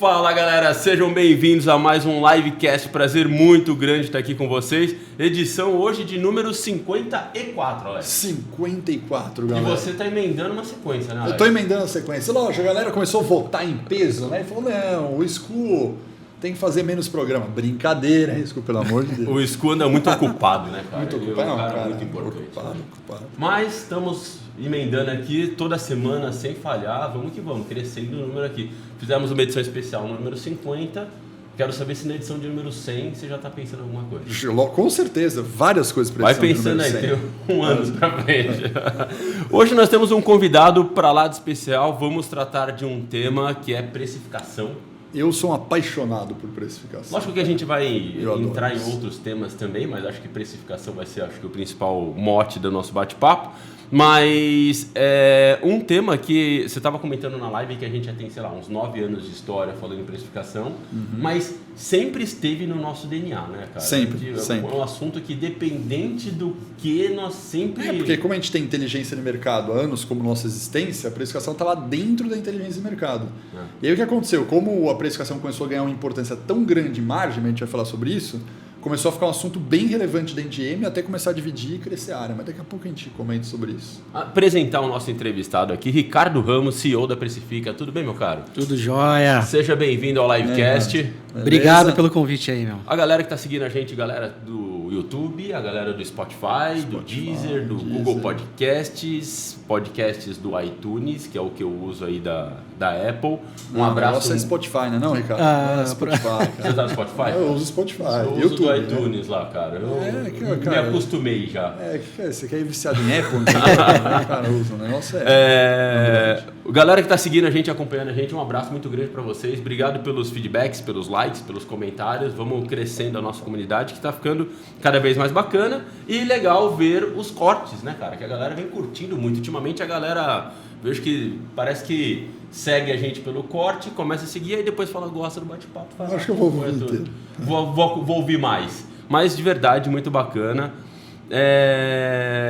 Fala galera, sejam bem-vindos a mais um livecast, prazer muito grande estar aqui com vocês. Edição hoje de número 54, Alex. 54, galera. E você tá emendando uma sequência, né, Alex? Eu tô emendando a sequência. Lógico, a galera começou a votar em peso, né? E falou, não, o Scu tem que fazer menos programa. Brincadeira, hein, Scu, pelo amor de Deus. O Scu anda muito ocupado, né, cara? Muito ocupado, Ele é um cara cara, muito importante. ocupado. Mas estamos emendando aqui toda semana sem falhar, vamos que vamos, crescendo o número aqui. Fizemos uma edição especial no número 50, quero saber se na edição de número 100 você já está pensando em alguma coisa. Com certeza, várias coisas para Vai pensando aí, tem um ano para frente. Hoje nós temos um convidado para lá de especial, vamos tratar de um tema que é precificação. Eu sou um apaixonado por precificação. Lógico que a gente vai entrar em outros temas também, mas acho que precificação vai ser o principal mote do nosso bate-papo. Mas é um tema que você estava comentando na live que a gente já tem, sei lá, uns 9 anos de história falando em precificação, mas sempre esteve no nosso DNA, né, cara? Sempre. É um assunto que, dependente do que nós sempre... Porque como a gente tem inteligência de mercado há anos como nossa existência, a precificação está lá dentro da inteligência de mercado. E aí o que aconteceu? Como a precificação começou a ganhar uma importância tão grande em margem, a gente vai falar sobre isso, começou a ficar um assunto bem relevante dentro de M até começar a dividir e crescer a área. Mas daqui a pouco a gente comenta sobre isso. Apresentar o nosso entrevistado aqui, Ricardo Ramos, CEO da Precifica. Tudo bem, meu caro? Tudo jóia. Seja bem-vindo ao livecast. Obrigado pelo convite aí, meu. A galera que está seguindo a gente, galera do YouTube, a galera do Spotify, do Deezer, do Google Podcasts, podcasts do iTunes, que é o que eu uso aí da Apple. Um abraço. Nossa, é Spotify, né? Não, Ricardo? Ah, Spotify, cara. Você tá no Spotify? Eu uso Spotify. Eu uso YouTube, do iTunes, né? Lá, cara. Eu me acostumei já. Você quer ir viciado em Apple? Cara, usa o negócio Galera que está seguindo a gente, acompanhando a gente, um abraço muito grande para vocês. Obrigado pelos feedbacks, pelos likes, pelos comentários. Vamos crescendo a nossa comunidade, que está ficando cada vez mais bacana. E legal ver os cortes, né, cara? Que a galera vem curtindo muito. Ultimamente a galera, vejo que parece que segue a gente pelo corte, começa a seguir, aí depois fala, gosta do bate-papo. Acho que eu vou ouvir inteiro. Vou ouvir mais. Mas de verdade, muito bacana.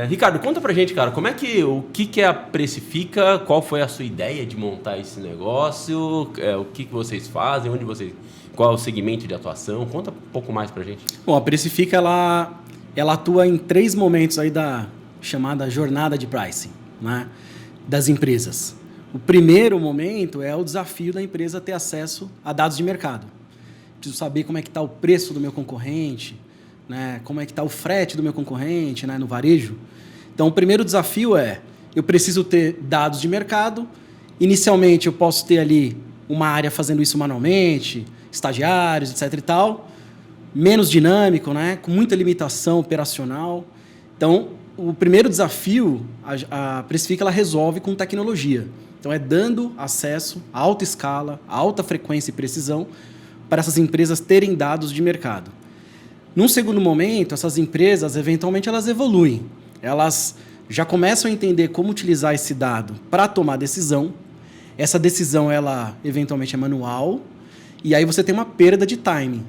Ricardo, conta pra gente, cara, o que é a Precifica, qual foi a sua ideia de montar esse negócio, o que vocês fazem, qual é o segmento de atuação, conta um pouco mais pra gente. Bom, a Precifica, ela atua em 3 momentos aí da chamada jornada de pricing, né, das empresas. O primeiro momento é o desafio da empresa ter acesso a dados de mercado. Preciso saber como é que está o preço do meu concorrente, né? Como é que está o frete do meu concorrente, né? No varejo. Então, o primeiro desafio eu preciso ter dados de mercado. Inicialmente, eu posso ter ali uma área fazendo isso manualmente, estagiários, etc. e tal. Menos dinâmico, né? Com muita limitação operacional. Então, o primeiro desafio, a Precifica, ela resolve com tecnologia. Então, é dando acesso a alta escala, a alta frequência e precisão para essas empresas terem dados de mercado. Num segundo momento, essas empresas, eventualmente, elas evoluem. Elas já começam a entender como utilizar esse dado para tomar decisão. Essa decisão, ela eventualmente é manual, e aí você tem uma perda de timing.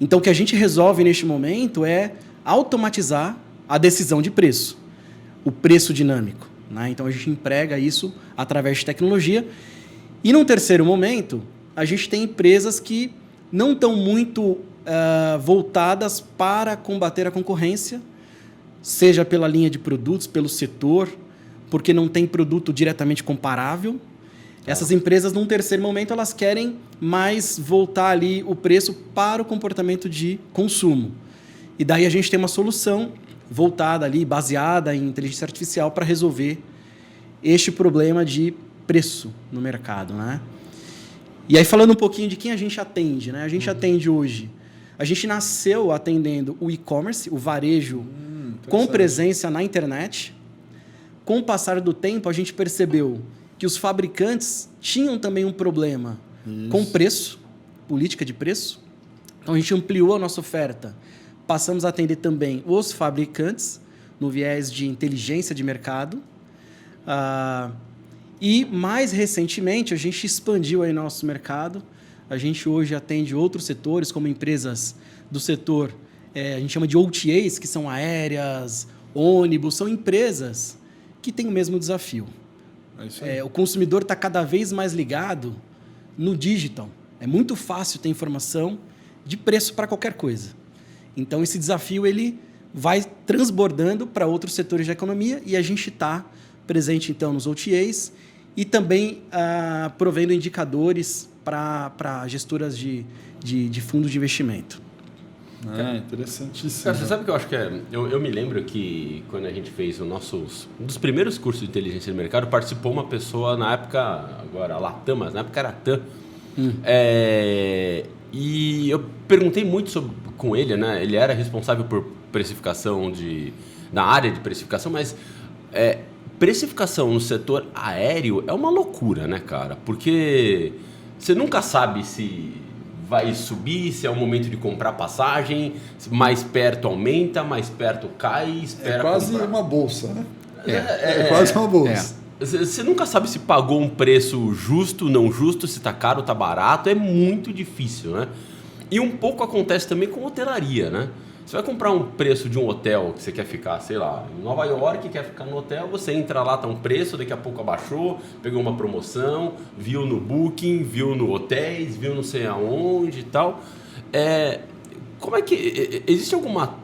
Então, o que a gente resolve neste momento é automatizar a decisão de preço, o preço dinâmico, né? Então, a gente emprega isso através de tecnologia. E num terceiro momento, a gente tem empresas que não estão muito voltadas para combater a concorrência, seja pela linha de produtos, pelo setor, porque não tem produto diretamente comparável. Essas empresas, num terceiro momento, elas querem mais voltar ali o preço para o comportamento de consumo. E daí a gente tem uma solução voltada ali, baseada em inteligência artificial, para resolver este problema de preço no mercado, né? E aí, falando um pouquinho de quem a gente atende, né? A gente atende hoje... A gente nasceu atendendo o e-commerce, o varejo, com presença na internet. Com o passar do tempo, a gente percebeu que os fabricantes tinham também um problema com preço, política de preço. Então, a gente ampliou a nossa oferta. Passamos a atender também os fabricantes, no viés de inteligência de mercado. E, mais recentemente, a gente expandiu aí nosso mercado. A gente hoje atende outros setores, como empresas do setor, a gente chama de OTAs, que são aéreas, ônibus, são empresas que têm o mesmo desafio. O consumidor está cada vez mais ligado no digital. É muito fácil ter informação de preço para qualquer coisa. Então, esse desafio ele vai transbordando para outros setores da economia e a gente está presente, então, nos OTAs e também provendo indicadores para gestoras de fundos de investimento. Interessantíssimo. Cara, você sabe o que eu acho que é? Eu me lembro que quando a gente fez um dos primeiros cursos de inteligência de mercado, participou uma pessoa na época, agora a Latam, mas na época era a TAM. E eu perguntei muito com ele, né? Ele era responsável por precificação na área de precificação, mas precificação no setor aéreo é uma loucura, né, cara? Porque você nunca sabe se vai subir, se é o momento de comprar passagem, mais perto aumenta, mais perto cai, espera quase comprar. Uma bolsa, né? É quase uma bolsa. Você nunca sabe se pagou um preço justo, não justo, se tá caro, tá barato, é muito difícil, né? E um pouco acontece também com hotelaria, né? Você vai comprar um preço de um hotel que você quer ficar, sei lá, em Nova York, quer ficar no hotel, você entra lá, tá um preço, daqui a pouco abaixou, pegou uma promoção, viu no Booking, viu no Hotéis, viu não sei aonde e tal. Como é que... Existe alguma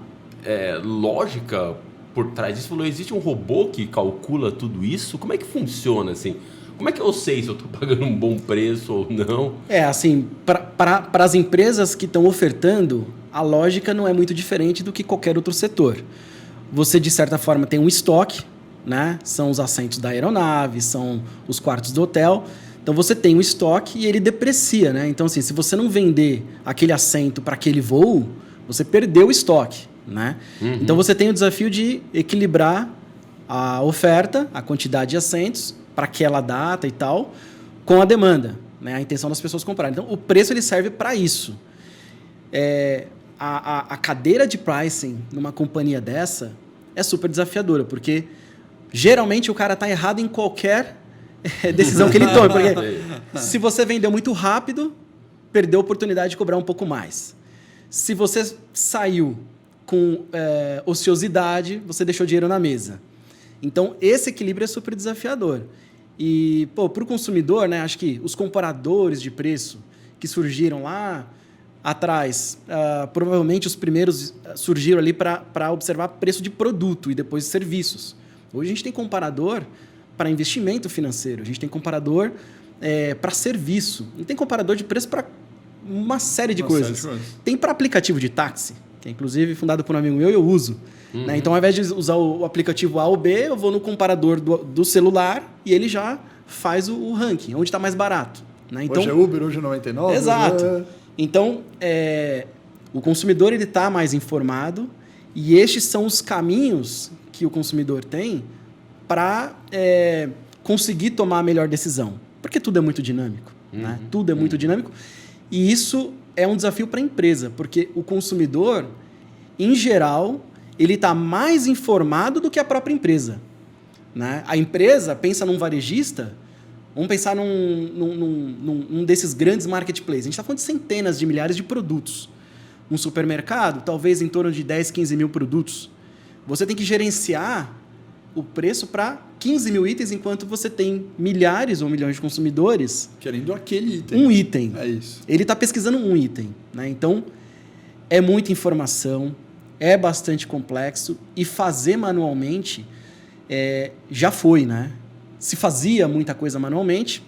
lógica por trás disso? Falou, existe um robô que calcula tudo isso? Como é que funciona, assim? Como é que eu sei se eu estou pagando um bom preço ou não? Assim, para as empresas que estão ofertando, a lógica não é muito diferente do que qualquer outro setor. Você, de certa forma, tem um estoque, né? São os assentos da aeronave, são os quartos do hotel. Então, você tem um estoque e ele deprecia, né? Então, assim, se você não vender aquele assento para aquele voo, você perdeu o estoque, né? Então, você tem o desafio de equilibrar a oferta, a quantidade de assentos para aquela data e tal, com a demanda, né? A intenção das pessoas comprarem. Então, o preço ele serve para isso. A cadeira de pricing numa companhia dessa é super desafiadora, porque geralmente o cara está errado em qualquer decisão que ele tome. Porque se você vendeu muito rápido, perdeu a oportunidade de cobrar um pouco mais. Se você saiu com ociosidade, você deixou dinheiro na mesa. Então, esse equilíbrio é super desafiador. E, para o consumidor, né, acho que os comparadores de preço que surgiram lá atrás, provavelmente os primeiros surgiram ali para observar preço de produto e depois de serviços. Hoje a gente tem comparador para investimento financeiro, a gente tem comparador para serviço, e tem comparador de preço para uma série de coisas. Tem para aplicativo de táxi, que é inclusive fundado por um amigo meu e eu uso. Né? Então, ao invés de usar o aplicativo A ou B, eu vou no comparador do celular e ele já faz o ranking, onde está mais barato. Né? Então, hoje é Uber, hoje é 99. Exato. Então, o consumidor está mais informado e estes são os caminhos que o consumidor tem para conseguir tomar a melhor decisão. Porque tudo é muito dinâmico. Né? Tudo é muito dinâmico. E isso é um desafio para a empresa, porque o consumidor, em geral, ele está mais informado do que a própria empresa. Né? A empresa pensa num varejista, vamos pensar num desses grandes marketplaces. A gente está falando de centenas de milhares de produtos. Um supermercado, talvez em torno de 10, 15 mil produtos. Você tem que gerenciar o preço para 15 mil itens, enquanto você tem milhares ou milhões de consumidores querendo aquele item. Um item. É isso. Ele está pesquisando um item. Né? Então, é muita informação, é bastante complexo e fazer manualmente já foi, né? Se fazia muita coisa manualmente,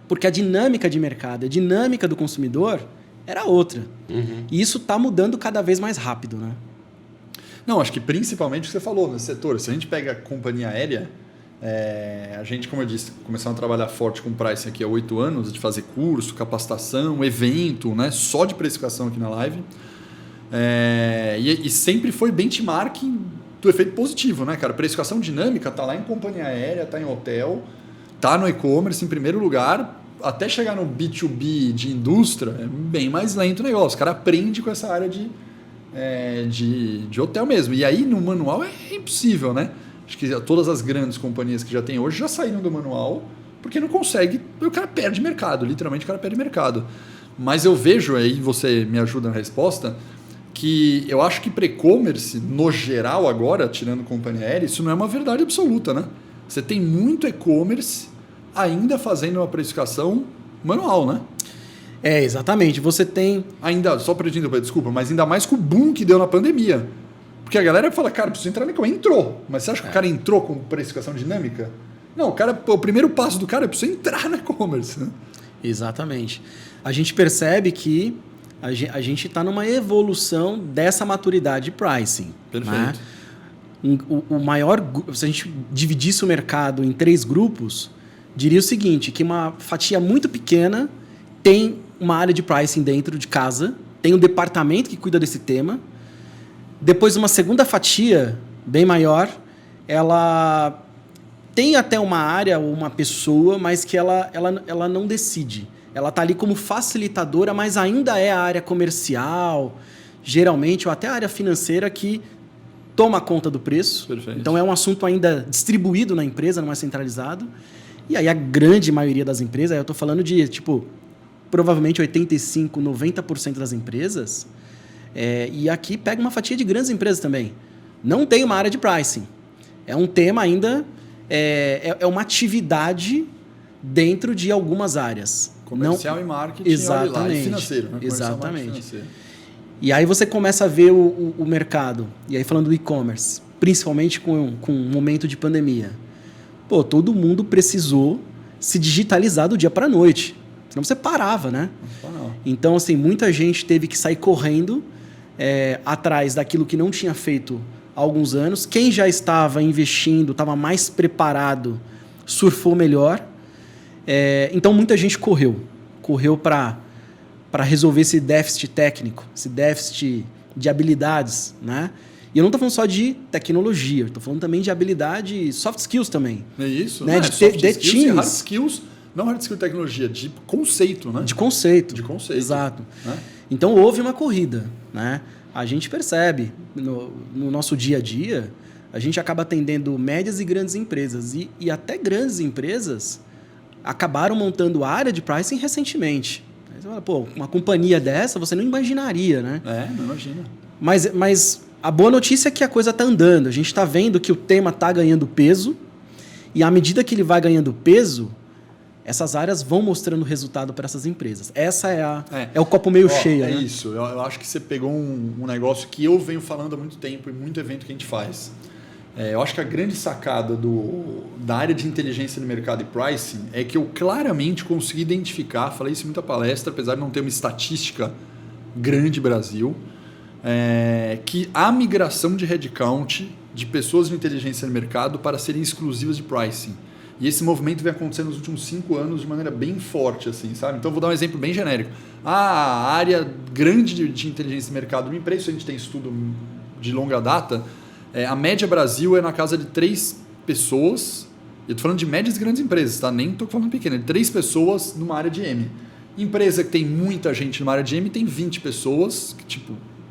porque a dinâmica de mercado, a dinâmica do consumidor era outra. E isso está mudando cada vez mais rápido, né? Não, acho que principalmente o que você falou nesse setor. Se a gente pega a companhia aérea, a gente, como eu disse, começamos a trabalhar forte com pricing aqui há 8 anos, de fazer curso, capacitação, evento, né? Só de precificação aqui na Live. E sempre foi benchmarking do efeito positivo, né, cara? Precificação dinâmica tá lá em companhia aérea, tá em hotel, tá no e-commerce em primeiro lugar, até chegar no B2B de indústria é bem mais lento o negócio. O cara aprende com essa área de hotel mesmo. E aí no manual é impossível, né? Acho que todas as grandes companhias que já tem hoje já saíram do manual porque não consegue, o cara perde mercado, literalmente o cara perde mercado. Mas eu vejo, aí você me ajuda na resposta, que eu acho que para e-commerce, no geral agora, tirando companhia aérea, isso não é uma verdade absoluta, né? Você tem muito e-commerce ainda fazendo uma precificação manual, né? Exatamente. Você tem... Ainda, só para desculpa, mas ainda mais com o boom que deu na pandemia. Porque a galera fala, cara, preciso entrar no e-commerce. Entrou. Mas você acha que o cara entrou com precificação dinâmica? Não, o primeiro passo do cara é preciso entrar no e-commerce. Né? Exatamente. A gente percebe que a gente está numa evolução dessa maturidade de pricing. Perfeito. Né? O maior, se a gente dividisse o mercado em 3 grupos, diria o seguinte, que uma fatia muito pequena tem uma área de pricing dentro de casa, tem um departamento que cuida desse tema. Depois, uma segunda fatia, bem maior, ela tem até uma área ou uma pessoa, mas que ela não decide. Ela está ali como facilitadora, mas ainda é a área comercial, geralmente, ou até a área financeira que toma conta do preço. Perfeito. Então, é um assunto ainda distribuído na empresa, não é centralizado. E aí, a grande maioria das empresas, eu estou falando de, provavelmente 85%, 90% das empresas, e aqui pega uma fatia de grandes empresas também. Não tem uma área de pricing. É um tema ainda, é uma atividade dentro de algumas áreas. Comercial e marketing, exatamente, e financeiro. Né? Exatamente. Financeiro. E aí você começa a ver o mercado, e aí falando do e-commerce, principalmente com um momento de pandemia. Todo mundo precisou se digitalizar do dia para a noite. Senão você parava, né? Não. Então, assim, muita gente teve que sair correndo atrás daquilo que não tinha feito há alguns anos. Quem já estava investindo, estava mais preparado, surfou melhor. Então, muita gente correu para resolver esse déficit técnico, esse déficit de habilidades, né? E eu não estou falando só de tecnologia, estou falando também de habilidade, soft skills também. É isso? Né? De ter skills teams. E hard skills, não hard skill de tecnologia, de conceito, né? De conceito. Exato. Né? Então, houve uma corrida, né? A gente percebe no nosso dia a dia, a gente acaba atendendo médias e grandes empresas. E até grandes empresas acabaram montando área de pricing recentemente. Você fala, uma companhia dessa você não imaginaria, né? Não imagina. Mas a boa notícia é que a coisa está andando. A gente está vendo que o tema está ganhando peso. E à medida que ele vai ganhando peso, essas áreas vão mostrando resultado para essas empresas. Essa é o copo meio cheio. É né? isso. Eu acho que você pegou um negócio que eu venho falando há muito tempo e muito evento que a gente faz. Eu acho que a grande sacada da área de inteligência de mercado e pricing é que eu claramente consegui identificar, falei isso em muita palestra, apesar de não ter uma estatística grande no Brasil, que há migração de headcount de pessoas de inteligência de mercado para serem exclusivas de pricing. E esse movimento vem acontecendo nos últimos 5 anos de maneira bem forte, assim, sabe? Então, vou dar um exemplo bem genérico. A área grande de inteligência de mercado de uma empresa, a gente tem estudo de longa data, a média Brasil é na casa de 3 pessoas. Eu estou falando de médias e grandes empresas, tá? Nem estou falando pequena. 3 pessoas numa área de M. Empresa que tem muita gente numa área de M tem 20 pessoas,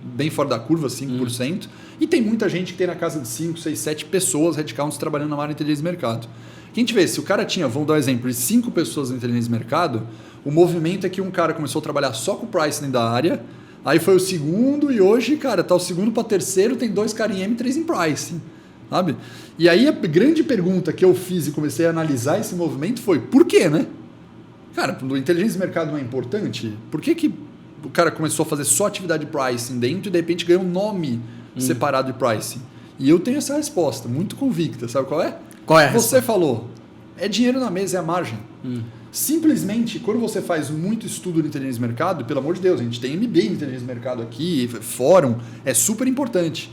bem fora da curva, 5%. E tem muita gente que tem na casa de 5, 6, 7 pessoas, headcounts, trabalhando na área de inteligência de mercado. Que a gente vê, se o cara tinha, vamos dar um exemplo, de 5 pessoas na inteligência de mercado, o movimento é que um cara começou a trabalhar só com o pricing da área, aí foi o segundo e hoje, cara, tá o segundo para terceiro, tem 2 caras em M e 3 em pricing, sabe? E aí a grande pergunta que eu fiz e comecei a analisar esse movimento foi, por quê, né? Cara, a inteligência de mercado não é importante? Por que o cara começou a fazer só atividade de pricing dentro e de repente ganhou um nome separado de pricing? E eu tenho essa resposta, muito convicta, sabe qual é? Qual é a Você resposta? falou, é dinheiro na mesa, é a margem. Simplesmente, quando você faz muito estudo de inteligência de mercado, pelo amor de Deus, a gente tem MBA em inteligência de mercado aqui, fórum, é super importante.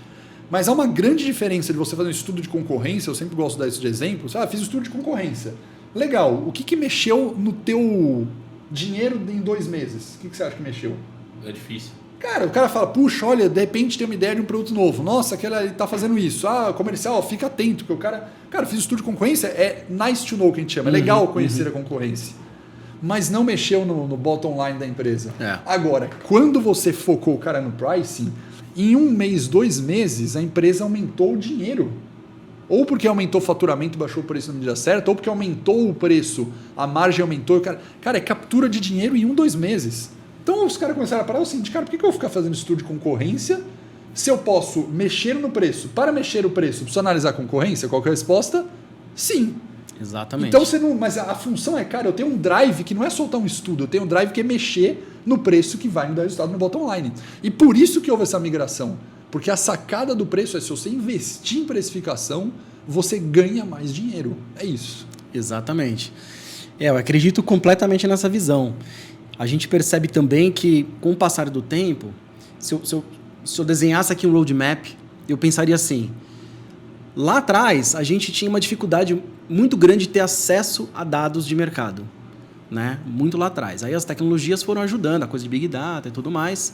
Mas há uma grande diferença de você fazer um estudo de concorrência, eu sempre gosto de dar isso de exemplo. Fiz um estudo de concorrência. Legal, o que mexeu no teu dinheiro em 2 meses? O que você acha que mexeu? É difícil. Cara, o cara fala, puxa, olha, de repente tem uma ideia de um produto novo. Nossa, ele tá fazendo isso. Comercial, fica atento, porque o cara... Cara, fiz estudo de concorrência, é nice to know que a gente chama. É legal conhecer a concorrência. Mas não mexeu no bottom line da empresa. Agora, quando você focou o cara no pricing, em 1 mês, 2 meses, a empresa aumentou o dinheiro. Ou porque aumentou o faturamento e baixou o preço na medida certa, ou porque aumentou o preço, a margem aumentou. Cara, é captura de dinheiro em 1, 2 meses. Então os caras começaram a parar o seguinte, cara, por que eu vou ficar fazendo estudo de concorrência se eu posso mexer no preço? Para mexer o preço, preciso analisar a concorrência? Qual que é a resposta? Sim. Exatamente. Então você não. Mas a função é, cara, eu tenho um drive que não é soltar um estudo, eu tenho um drive que é mexer no preço que vai me dar resultado no bottom line. E por isso que houve essa migração. Porque a sacada do preço é se você investir em precificação, você ganha mais dinheiro. É isso. Exatamente. Eu acredito completamente nessa visão. A gente percebe também que, com o passar do tempo, se eu desenhasse aqui um roadmap, eu pensaria assim: lá atrás, a gente tinha uma dificuldade muito grande de ter acesso a dados de mercado, né? Muito lá atrás. Aí as tecnologias foram ajudando, a coisa de Big Data e tudo mais.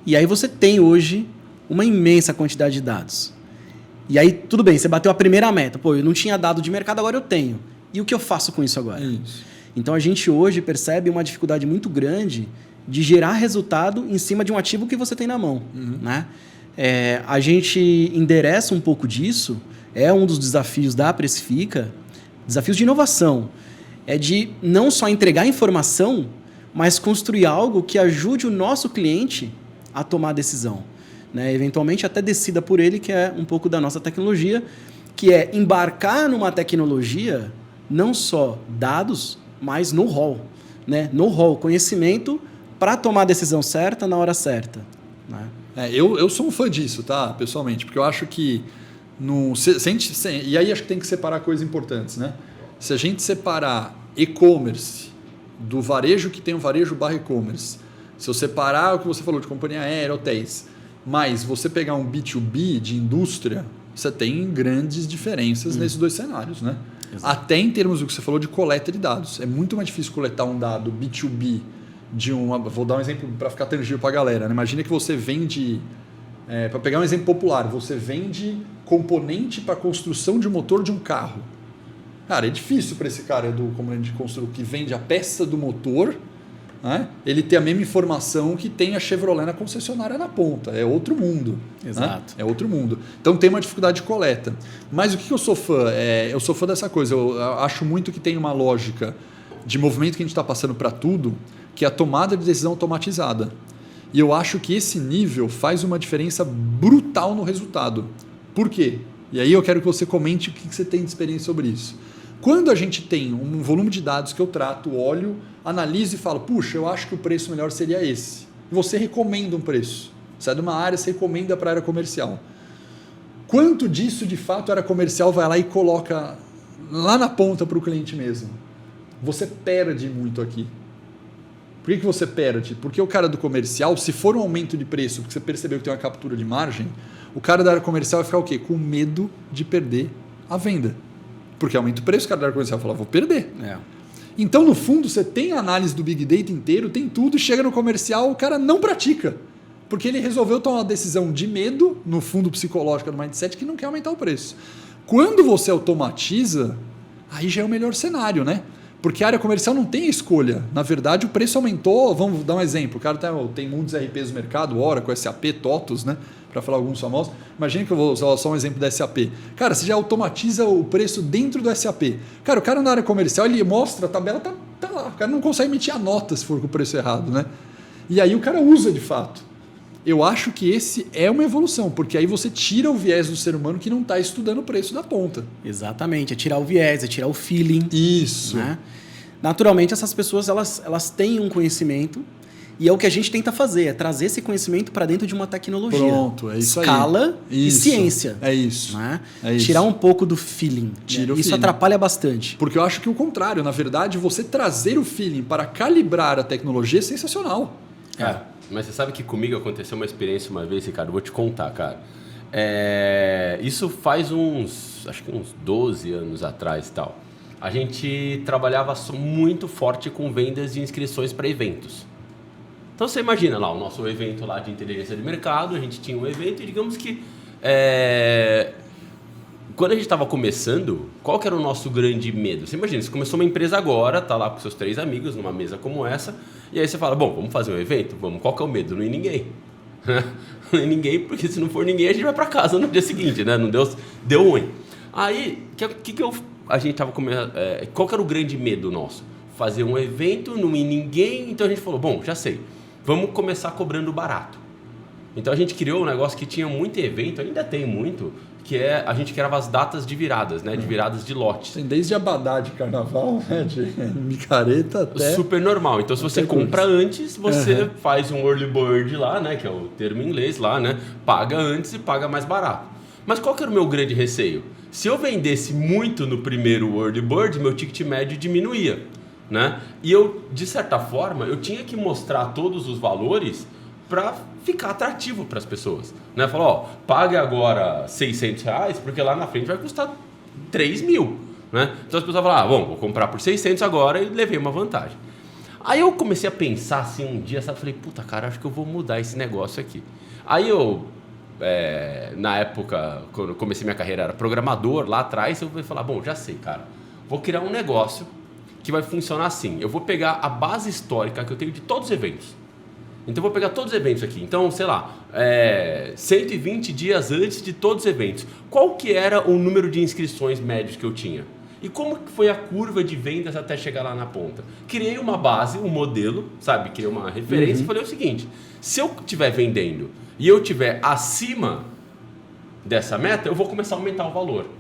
E aí você tem hoje uma imensa quantidade de dados. E aí, tudo bem, você bateu a primeira meta. Pô, eu não tinha dado de mercado, agora eu tenho. E o que eu faço com isso agora? Isso. Então, a gente hoje percebe uma dificuldade muito grande de gerar resultado em cima de um ativo que você tem na mão. Né? A gente endereça um pouco disso, é um dos desafios da Precifica, desafios de inovação, é de não só entregar informação, mas construir algo que ajude o nosso cliente a tomar a decisão. Né? Eventualmente até decida por ele, que é um pouco da nossa tecnologia, que é embarcar numa tecnologia, não só dados, mas know-how. Né? Know-how, conhecimento para tomar a decisão certa na hora certa. Né? Eu sou um fã disso, tá? Pessoalmente, porque eu acho que e aí acho que tem que separar coisas importantes, né? Se a gente separar e-commerce do varejo que tem o varejo / e-commerce, se eu separar o que você falou de companhia aérea, hotéis, mas você pegar um B2B de indústria, você tem grandes diferenças nesses dois cenários, né? Exato. Até em termos do que você falou de coleta de dados. É muito mais difícil coletar um dado B2B de uma... Vou dar um exemplo para ficar tangível para a galera. Né? Imagina que você vende... para pegar um exemplo popular, você vende componente para construção de um motor de um carro. Cara, é difícil para esse cara do componente de construção que vende a peça do motor, né? Ele ter a mesma informação que tem a Chevrolet na concessionária na ponta. É outro mundo. Exato. Né? É outro mundo. Então tem uma dificuldade de coleta. Mas o que eu sou fã? Eu sou fã dessa coisa. Eu acho muito que tem uma lógica de movimento que a gente está passando para tudo, que é a tomada de decisão automatizada. E eu acho que esse nível faz uma diferença brutal no resultado. Por quê? E aí eu quero que você comente o que você tem de experiência sobre isso. Quando a gente tem um volume de dados que eu trato, olho, analiso e falo, puxa, eu acho que o preço melhor seria esse. E você recomenda um preço. Sai de uma área, você recomenda para a área comercial. Quanto disso, de fato, a área comercial vai lá e coloca lá na ponta para o cliente mesmo? Você perde muito aqui. Por que você perde? Porque o cara do comercial, se for um aumento de preço, porque você percebeu que tem uma captura de margem, o cara da área comercial vai ficar o quê? Com medo de perder a venda. Porque aumenta o preço, o cara da área comercial fala, vou perder. Então, no fundo, você tem a análise do Big Data inteiro, tem tudo, chega no comercial, o cara não pratica. Porque ele resolveu tomar uma decisão de medo, no fundo psicológico do mindset, que não quer aumentar o preço. Quando você automatiza, aí já é o melhor cenário, né? Porque a área comercial não tem escolha. Na verdade, o preço aumentou. Vamos dar um exemplo. O cara tem muitos RPs no mercado, Oracle, SAP, TOTUS, né? Para falar alguns famosos. Imagina que eu vou usar só um exemplo da SAP. Cara, você já automatiza o preço dentro do SAP. Cara, o cara na área comercial, ele mostra, a tabela tá lá. O cara não consegue emitir a nota se for com o preço errado, né? E aí o cara usa de fato. Eu acho que esse é uma evolução, porque aí você tira o viés do ser humano que não está estudando o preço da ponta. Exatamente, é tirar o viés, é tirar o feeling. Isso. Né? Naturalmente, essas pessoas elas têm um conhecimento e é o que a gente tenta fazer, é trazer esse conhecimento para dentro de uma tecnologia. Pronto, é isso aí. Escala e Isso. ciência. É isso. Né? É isso. Tirar um pouco do feeling. Tira o isso feeling. atrapalha bastante. Porque eu acho que o contrário, na verdade, você trazer o feeling para calibrar a tecnologia é sensacional. Mas você sabe que comigo aconteceu uma experiência uma vez, Ricardo, vou te contar, cara. Isso faz acho que uns 12 anos atrás e tal. A gente trabalhava muito forte com vendas de inscrições para eventos. Então você imagina lá o nosso evento lá de inteligência de mercado, a gente tinha um evento e digamos que quando a gente estava começando, qual que era o nosso grande medo? Você imagina, você começou uma empresa agora, tá lá com seus 3 amigos numa mesa como essa, e aí você fala, bom, vamos fazer um evento? Vamos, qual que é o medo? Não ir ninguém. Não ir ninguém, porque se não for ninguém, a gente vai para casa no dia seguinte, né? Não deu ruim. Aí, a gente tava qual que era o grande medo nosso? Fazer um evento, não ir ninguém, então a gente falou, bom, já sei, vamos começar cobrando barato. Então a gente criou um negócio que tinha muito evento, ainda tem muito, que a gente criava as datas de viradas, né? De viradas de lotes. Tem desde abadá de carnaval, né? De micareta até... Super normal. Então, se você compra antes, você faz um early bird lá, né? Que é o termo em inglês lá, né? Paga antes e paga mais barato. Mas qual que era o meu grande receio? Se eu vendesse muito no primeiro early bird, meu ticket médio diminuía, né? E eu, de certa forma, eu tinha que mostrar todos os valores para ficar atrativo para as pessoas, né? Falar, ó, pague agora R$600, porque lá na frente vai custar 3 mil, né? Então as pessoas falam, bom, vou comprar por 600 agora e levei uma vantagem. Aí eu comecei a pensar assim um dia, sabe? Falei, puta cara, acho que eu vou mudar esse negócio aqui. Aí eu, na época, quando eu comecei minha carreira, era programador lá atrás, eu falei, bom, já sei, cara, vou criar um negócio que vai funcionar assim. Eu vou pegar a base histórica que eu tenho de todos os eventos. Então, eu vou pegar todos os eventos aqui. Então, sei lá, 120 dias antes de todos os eventos. Qual que era o número de inscrições médios que eu tinha? E como que foi a curva de vendas até chegar lá na ponta? Criei uma base, um modelo, sabe? Criei uma referência e falei o seguinte, se eu estiver vendendo e eu estiver acima dessa meta, eu vou começar a aumentar o valor.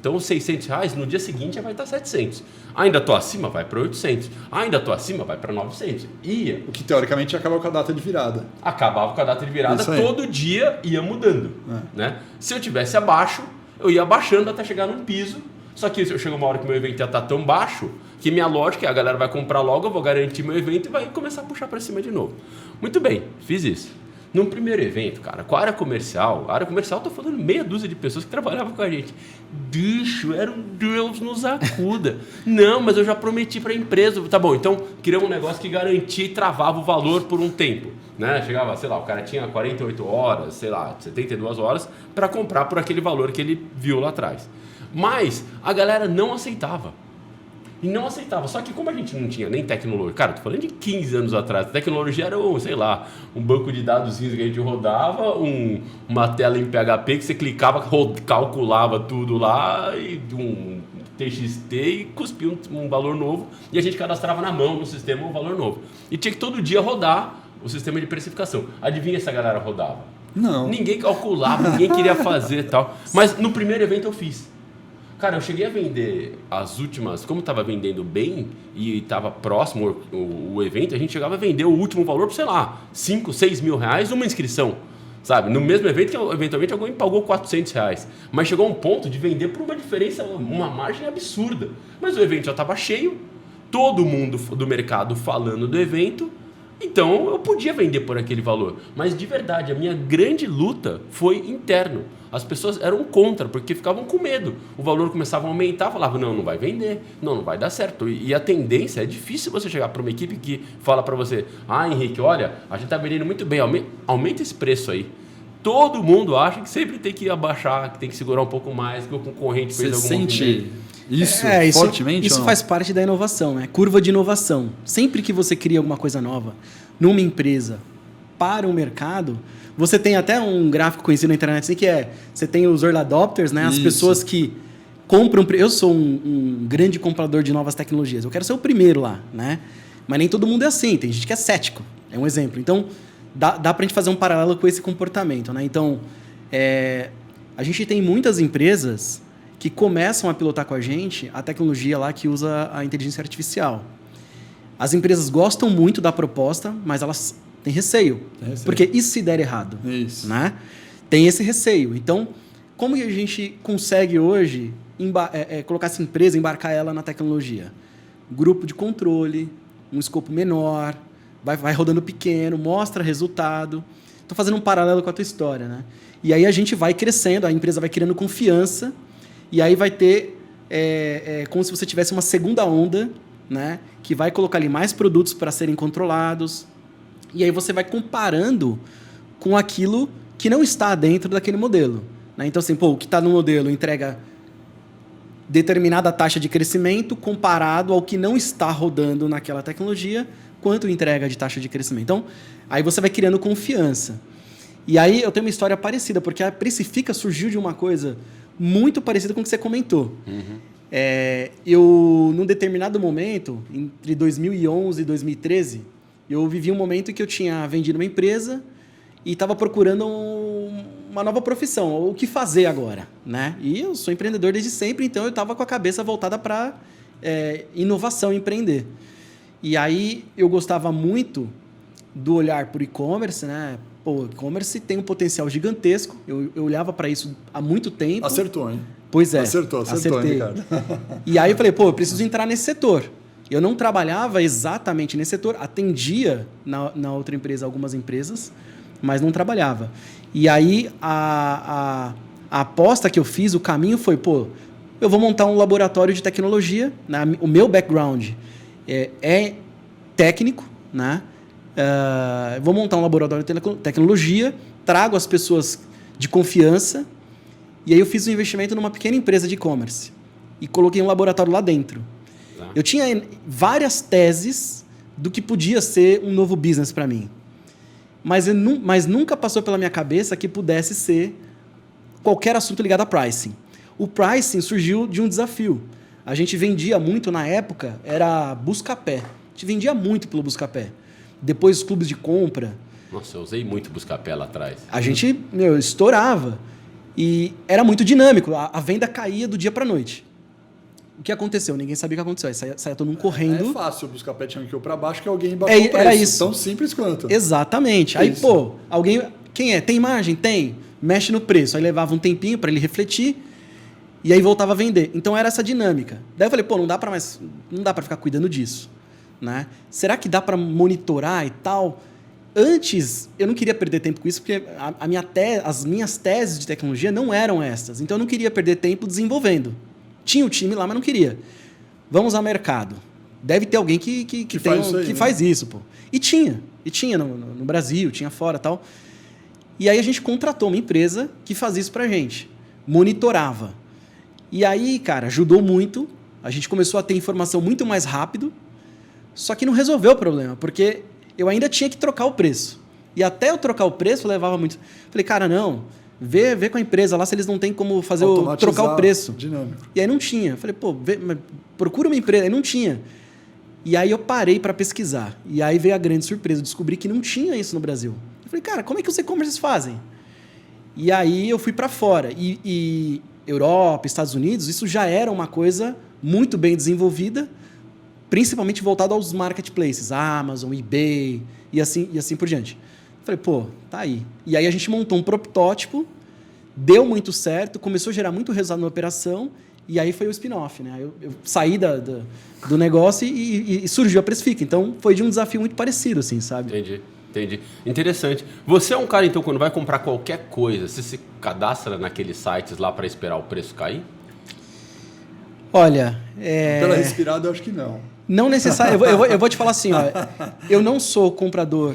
Então, os R$600, no dia seguinte, já vai estar 700. Ainda estou acima, vai para 800. Ainda estou acima, vai para 900. Ia. O que, teoricamente, acabava com a data de virada. Acabava com a data de virada, todo dia ia mudando. Né? Se eu tivesse abaixo, eu ia abaixando até chegar num piso. Só que chegou uma hora que meu evento ia estar tão baixo, que minha lógica é a galera vai comprar logo, eu vou garantir meu evento e vai começar a puxar para cima de novo. Muito bem, fiz isso. Num primeiro evento, cara, com a área comercial, eu tô falando meia dúzia de pessoas que trabalhavam com a gente. Bicho, era um Deus nos acuda. Não, mas eu já prometi para a empresa. Tá bom, então criamos um negócio que garantia e travava o valor por um tempo. Né? Chegava, sei lá, o cara tinha 48 horas, sei lá, 72 horas para comprar por aquele valor que ele viu lá atrás. Mas a galera não aceitava. E não aceitava. Só que como a gente não tinha nem tecnologia... Cara, tô falando de 15 anos atrás. A tecnologia era, sei lá, um banco de dados que a gente rodava, uma tela em PHP que você clicava, calculava tudo lá, e um TXT e cuspia um valor novo. E a gente cadastrava na mão no sistema um valor novo. E tinha que todo dia rodar o sistema de precificação. Adivinha se a galera rodava? Não. Ninguém calculava, ninguém queria fazer e tal. Mas no primeiro evento eu fiz. Cara, eu cheguei a vender as últimas... Como estava vendendo bem e estava próximo o evento, a gente chegava a vender o último valor por, sei lá, 5, 6 mil reais numa inscrição. Sabe? No mesmo evento que eventualmente alguém pagou R$400. Mas chegou a um ponto de vender por uma diferença, uma margem absurda. Mas o evento já estava cheio, todo mundo do mercado falando do evento, então eu podia vender por aquele valor. Mas de verdade, a minha grande luta foi interno. As pessoas eram contra, porque ficavam com medo. O valor começava a aumentar, falavam, não vai vender, não vai dar certo. E a tendência, é difícil você chegar para uma equipe que fala para você, Henrique, olha, a gente está vendendo muito bem, aumenta esse preço aí. Todo mundo acha que sempre tem que abaixar, que tem que segurar um pouco mais, que o concorrente fez algum movimento. Isso fortemente? Isso faz parte da inovação, né? Curva de inovação. Sempre que você cria alguma coisa nova numa empresa para o mercado, você tem até um gráfico conhecido na internet assim, que você tem os early adopters, né? As pessoas que compram... Eu sou um grande comprador de novas tecnologias. Eu quero ser o primeiro lá, né? Mas nem todo mundo é assim. Tem gente que é cético. É um exemplo. Então, dá pra gente fazer um paralelo com esse comportamento, né? Então, a gente tem muitas empresas que começam a pilotar com a gente a tecnologia lá que usa a inteligência artificial. As empresas gostam muito da proposta, mas elas têm receio. Porque e se der errado? Isso. Né? Tem esse receio. Então, como que a gente consegue hoje colocar essa empresa, embarcar ela na tecnologia? Grupo de controle, um escopo menor, vai rodando pequeno, mostra resultado. Estou fazendo um paralelo com a tua história, né? E aí a gente vai crescendo, a empresa vai criando confiança, e aí vai ter como se você tivesse uma segunda onda, né? Que vai colocar ali mais produtos para serem controlados. E aí você vai comparando com aquilo que não está dentro daquele modelo. Né? Então, assim, o que está no modelo entrega determinada taxa de crescimento comparado ao que não está rodando naquela tecnologia, quanto entrega de taxa de crescimento. Então, aí você vai criando confiança. E aí eu tenho uma história parecida, porque a Precifica surgiu de uma coisa muito parecida com o que você comentou. Eu, num determinado momento, entre 2011 e 2013, eu vivi um momento em que eu tinha vendido uma empresa e estava procurando uma nova profissão, o que fazer agora, né? E eu sou empreendedor desde sempre, então eu estava com a cabeça voltada para inovação, empreender. E aí eu gostava muito do olhar por e-commerce, né? Pô, e-commerce tem um potencial gigantesco. Eu olhava para isso há muito tempo. Acertou, hein? Pois é. Acertou, acertei. hein, Ricardo? E aí eu falei, pô, eu preciso entrar nesse setor. Eu não trabalhava exatamente nesse setor, atendia na outra empresa algumas empresas, mas não trabalhava. E aí a aposta que eu fiz, o caminho foi, pô, eu vou montar um laboratório de tecnologia. Né? O meu background é técnico, né? Vou montar um laboratório de tecnologia, trago as pessoas de confiança, e aí eu fiz um investimento numa pequena empresa de e-commerce e coloquei um laboratório lá dentro. Tá. Eu tinha várias teses do que podia ser um novo business para mim, mas nunca passou pela minha cabeça que pudesse ser qualquer assunto ligado a pricing. O pricing surgiu de um desafio. A gente vendia muito na época, era Buscapé. A gente vendia muito pelo Buscapé. Depois os clubes de compra. Nossa, eu usei muito Buscapé lá atrás. A gente estourava. E era muito dinâmico. A venda caía do dia para a noite. O que aconteceu? Ninguém sabia o que aconteceu. Aí saía todo mundo correndo. É fácil o Buscapé tinha que ir para baixo que alguém baixou o preço. Era isso. Tão simples quanto. Exatamente. Aí, pô, alguém... Quem é? Tem margem? Tem. Mexe no preço. Aí levava um tempinho para ele refletir. E aí voltava a vender. Então era essa dinâmica. Daí eu falei, pô, não dá para ficar cuidando disso. Né? Será que dá para monitorar e tal? Antes, eu não queria perder tempo com isso, porque as minhas teses de tecnologia não eram essas. Então, eu não queria perder tempo desenvolvendo. Tinha o time lá, mas não queria. Vamos ao mercado. Deve ter alguém que faz isso. Pô. E tinha no Brasil, tinha fora e tal. E aí, a gente contratou uma empresa que fazia isso pra gente. Monitorava. E aí, cara, ajudou muito. A gente começou a ter informação muito mais rápido. Só que não resolveu o problema, porque eu ainda tinha que trocar o preço. E até eu trocar o preço levava muito... Falei, cara, não, vê com a empresa lá se eles não têm como fazer trocar o preço. Dinâmico. E aí não tinha. Falei, pô, procura uma empresa. Aí não tinha. E aí eu parei para pesquisar. E aí veio a grande surpresa, eu descobri que não tinha isso no Brasil. Eu falei, cara, como é que os e-commerces fazem? E aí eu fui para fora. E Europa, Estados Unidos, isso já era uma coisa muito bem desenvolvida, principalmente voltado aos marketplaces, Amazon, eBay e assim por diante. Falei, pô, tá aí. E aí a gente montou um protótipo, deu muito certo, começou a gerar muito resultado na operação, e aí foi o spin-off, né? Eu saí do negócio e surgiu a Precifica. Então foi de um desafio muito parecido, assim, sabe? Entendi. Interessante. Você é um cara, então, quando vai comprar qualquer coisa, você se cadastra naqueles sites lá para esperar o preço cair? Olha... Pela respirada, eu acho que não. Não necessariamente. Eu vou te falar assim, ó, eu não sou comprador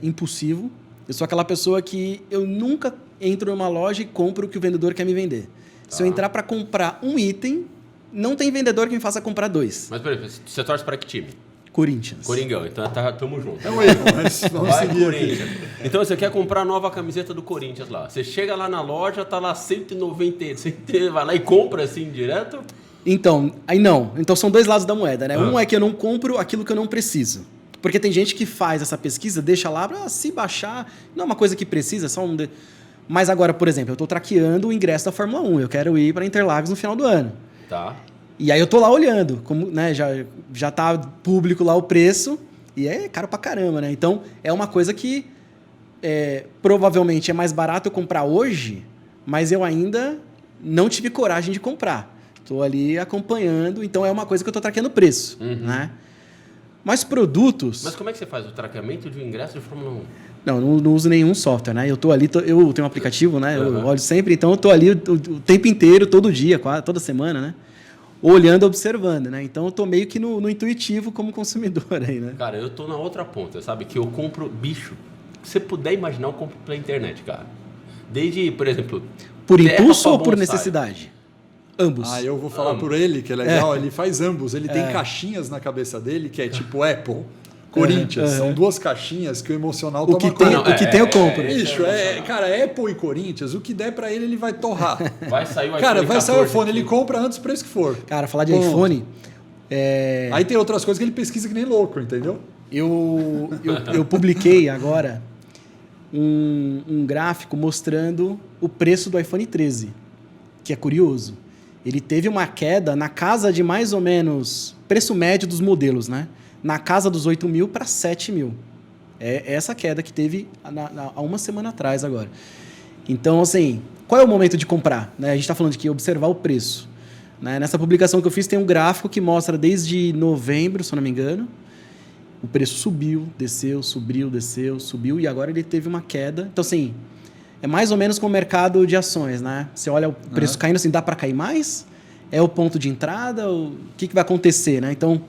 impulsivo. Eu sou aquela pessoa que eu nunca entro numa loja e compro o que o vendedor quer me vender. Tá. Se eu entrar para comprar um item, não tem vendedor que me faça comprar dois. Mas, por exemplo, você torce para que time? Corinthians. Coringão, então tamo junto. É um erro, mas vamos seguir Corinthians. Então você quer comprar a nova camiseta do Corinthians lá. Você chega lá na loja, tá lá 190, você vai lá e compra assim direto? Então, aí não. Então são dois lados da moeda, né? Um é que eu não compro aquilo que eu não preciso. Porque tem gente que faz essa pesquisa, deixa lá para se baixar. Não é uma coisa que precisa, é só um... Mas agora, por exemplo, eu estou traqueando o ingresso da Fórmula 1. Eu quero ir para Interlagos no final do ano. Tá. E aí eu tô lá olhando, como, né, já tá público lá o preço, e é caro pra caramba, né? Então, é uma coisa que provavelmente é mais barato eu comprar hoje, mas eu ainda não tive coragem de comprar. Tô ali acompanhando, então é uma coisa que eu tô traqueando o preço, né? Mas produtos... Mas como é que você faz o traqueamento de um ingresso de Fórmula 1? Não uso nenhum software, né? Eu tô ali, eu tenho um aplicativo, né? Eu olho sempre, então eu tô ali o tempo inteiro, todo dia, toda semana, né? Olhando, observando, né? Então eu tô meio que no intuitivo como consumidor aí, né? Cara, eu tô na outra ponta, sabe? Que eu compro bicho. Se você puder imaginar, eu compro pela internet, cara. Desde, por exemplo... Por impulso ou por necessidade? Ambos. Eu vou falar por ele, que é legal. Ele faz ambos. Ele tem caixinhas na cabeça dele, que é tipo Apple, Corinthians. São duas caixinhas que o emocional toma conta. O que tem eu compro. Bicho, cara, Apple e Corinthians, o que der pra ele vai torrar. Vai sair o iPhone. Cara, vai sair o iPhone, ele compra antes do preço que for. Cara, falar de iPhone... Aí tem outras coisas que ele pesquisa que nem louco, entendeu? Eu publiquei agora um gráfico mostrando o preço do iPhone 13, que é curioso. Ele teve uma queda na casa de mais ou menos, preço médio dos modelos, né? Na casa dos 8 mil para 7 mil. É essa queda que teve há uma semana atrás agora. Então, assim, qual é o momento de comprar? Né? A gente está falando de que observar o preço. Né? Nessa publicação que eu fiz tem um gráfico que mostra desde novembro, se eu não me engano, o preço subiu, desceu, subiu, desceu, subiu e agora ele teve uma queda. Então, assim, é mais ou menos como o mercado de ações, né? Você olha o preço caindo, assim, dá para cair mais? É o ponto de entrada? O que vai acontecer, né? Então,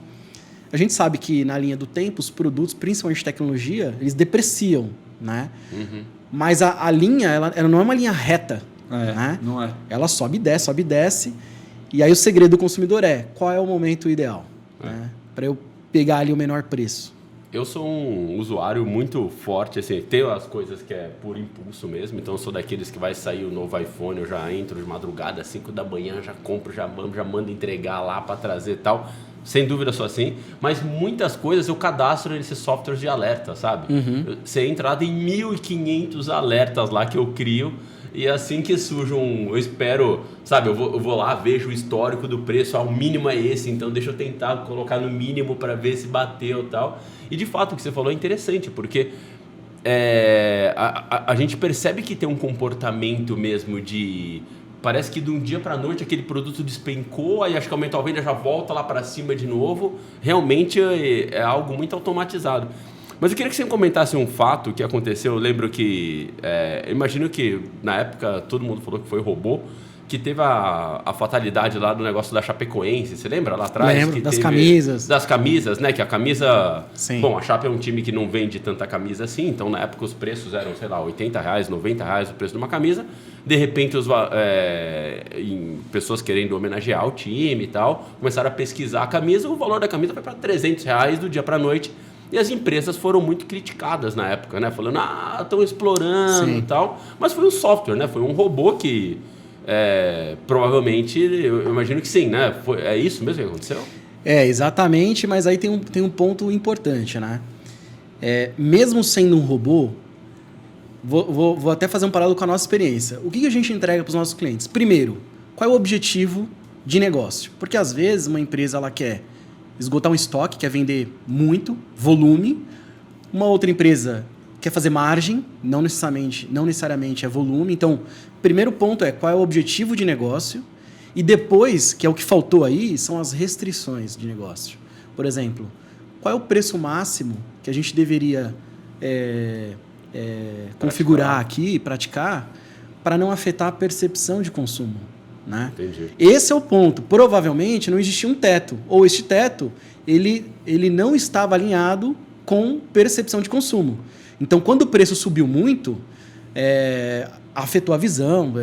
a gente sabe que na linha do tempo, os produtos, principalmente de tecnologia, eles depreciam, né? Uhum. Mas a linha, ela não é uma linha reta. Né? Não é. Ela sobe e desce. E aí o segredo do consumidor é, qual é o momento ideal? Né? Para eu pegar ali o menor preço. Eu sou um usuário muito forte, assim, tenho as coisas que é por impulso mesmo, então eu sou daqueles que vai sair o novo iPhone, eu já entro de madrugada, 5 da manhã, já compro, já mando entregar lá para trazer e tal. Sem dúvida sou assim, mas muitas coisas eu cadastro nesses softwares de alerta, sabe? Uhum. Você entra lá, tem 1.500 alertas lá que eu crio. E assim que surge eu espero, sabe, eu vou lá, vejo o histórico do preço, o mínimo é esse, então deixa eu tentar colocar no mínimo para ver se bateu e tal. E de fato o que você falou é interessante, porque a gente percebe que tem um comportamento mesmo de... Parece que de um dia para a noite aquele produto despencou, aí acho que aumentou a venda, já volta lá para cima de novo. Realmente é algo muito automatizado. Mas eu queria que você comentasse um fato que aconteceu. Eu lembro que... imagino que na época todo mundo falou que foi robô, que teve a fatalidade lá do negócio da Chapecoense. Você lembra lá atrás? Lembro, que das teve, camisas. Das camisas, né? Que a camisa... Sim. Bom, a Chape é um time que não vende tanta camisa assim, então na época os preços eram, sei lá, R$80, R$90 o preço de uma camisa. De repente, pessoas querendo homenagear o time e tal, começaram a pesquisar a camisa, o valor da camisa foi para R$300 do dia para a noite. E as empresas foram muito criticadas na época, né? Falando, estão explorando e tal. Mas foi um software, né? Foi um robô que provavelmente, eu imagino que sim, né? É isso mesmo que aconteceu? Exatamente, mas aí tem um ponto importante, né? Mesmo sendo um robô, vou até fazer um paralelo com a nossa experiência. O que a gente entrega para os nossos clientes? Primeiro, qual é o objetivo de negócio? Porque às vezes uma empresa ela quer esgotar um estoque, quer vender muito, volume. Uma outra empresa quer fazer margem, não necessariamente é volume. Então, primeiro ponto é qual é o objetivo de negócio. E depois, que é o que faltou aí, são as restrições de negócio. Por exemplo, qual é o preço máximo que a gente deveria configurar aqui, praticar, para não afetar a percepção de consumo? Né? Entendi. Esse é o ponto. Provavelmente não existia um teto. Ou este teto, ele não estava alinhado com percepção de consumo. Então, quando o preço subiu muito, afetou a visão,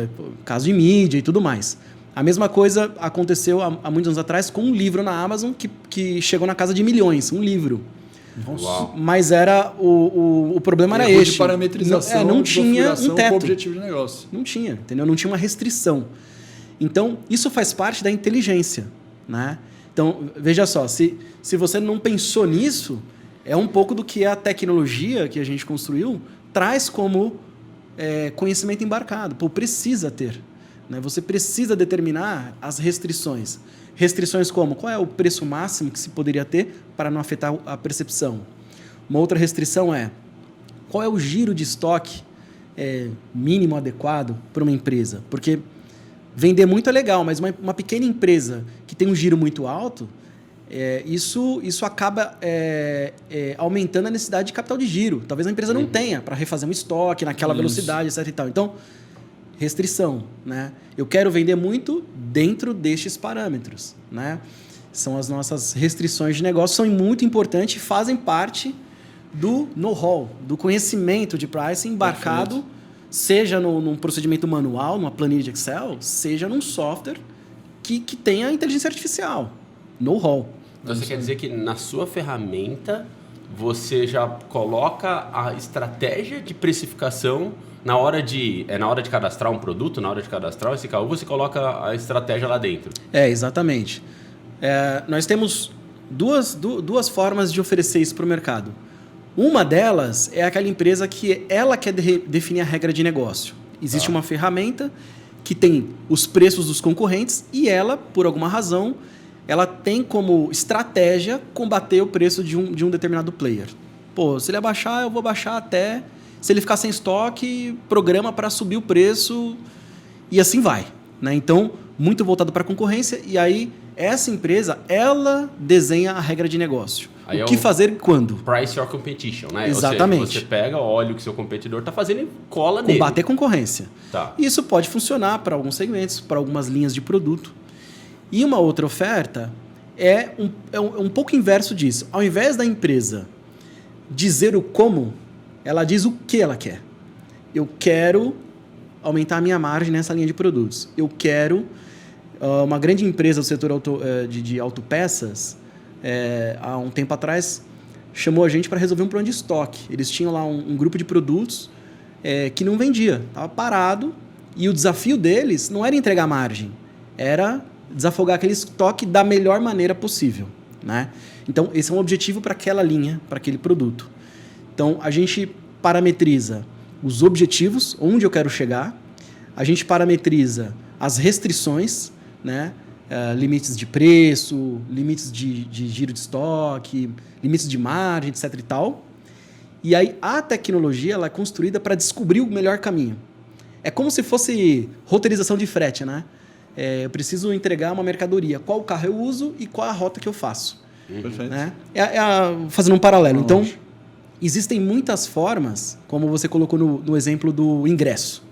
caso de mídia e tudo mais. A mesma coisa aconteceu há muitos anos atrás com um livro na Amazon que chegou na casa de milhões, um livro. Uau. Mas o problema era este. De parametrização, não tinha um teto. Com o objetivo de negócio. Não tinha, entendeu? Não tinha uma restrição. Então, isso faz parte da inteligência, né? Então, veja só, se você não pensou nisso, é um pouco do que a tecnologia que a gente construiu traz como conhecimento embarcado. Pô, precisa ter. Né? Você precisa determinar as restrições. Restrições como? Qual é o preço máximo que se poderia ter para não afetar a percepção? Uma outra restrição é qual é o giro de estoque mínimo adequado para uma empresa? Porque vender muito é legal, mas uma pequena empresa que tem um giro muito alto, isso acaba aumentando a necessidade de capital de giro. Talvez a empresa não tenha para refazer um estoque naquela velocidade, etc. E tal. Então, restrição. Né? Eu quero vender muito dentro destes parâmetros. Né? São as nossas restrições de negócio, são muito importantes e fazem parte do know-how, do conhecimento de pricing embarcado, perfeito, seja num procedimento manual, numa planilha de Excel, seja num software que tenha inteligência artificial, know-how. Então você quer dizer que na sua ferramenta você já coloca a estratégia de precificação na hora de cadastrar um produto, na hora de cadastrar esse SKU, você coloca a estratégia lá dentro. Exatamente. Nós temos duas formas de oferecer isso para o mercado. Uma delas é aquela empresa que ela quer definir a regra de negócio. Existe uma ferramenta que tem os preços dos concorrentes e ela, por alguma razão, ela tem como estratégia combater o preço de um determinado player. Pô, se ele abaixar, eu vou baixar até... Se ele ficar sem estoque, programa para subir o preço e assim vai. Né? Então, muito voltado para a concorrência. E aí, essa empresa, ela desenha a regra de negócio. Aí o que fazer e quando. Price your competition, né? Exatamente. Ou seja, você pega, olha o que seu competidor está fazendo e cola nele. Combater concorrência. Tá. E isso pode funcionar para alguns segmentos, para algumas linhas de produto. E uma outra oferta é um pouco inverso disso. Ao invés da empresa dizer o como, ela diz o que ela quer. Eu quero aumentar a minha margem nessa linha de produtos. Eu quero... uma grande empresa do setor de autopeças, há um tempo atrás, chamou a gente para resolver um problema de estoque. Eles tinham lá um grupo de produtos que não vendia. Estava parado e o desafio deles não era entregar margem, era desafogar aquele estoque da melhor maneira possível. Né? Então, esse é um objetivo para aquela linha, para aquele produto. Então, a gente parametriza os objetivos, onde eu quero chegar, a gente parametriza as restrições, né? Limites de preço, limites de giro de estoque, limites de margem, etc. e tal. E aí, a tecnologia ela é construída para descobrir o melhor caminho. É como se fosse roteirização de frete, né? Eu preciso entregar uma mercadoria. Qual carro eu uso e qual a rota que eu faço. Perfeito. Né? Fazendo um paralelo. Então, existem muitas formas, como você colocou no exemplo do ingresso.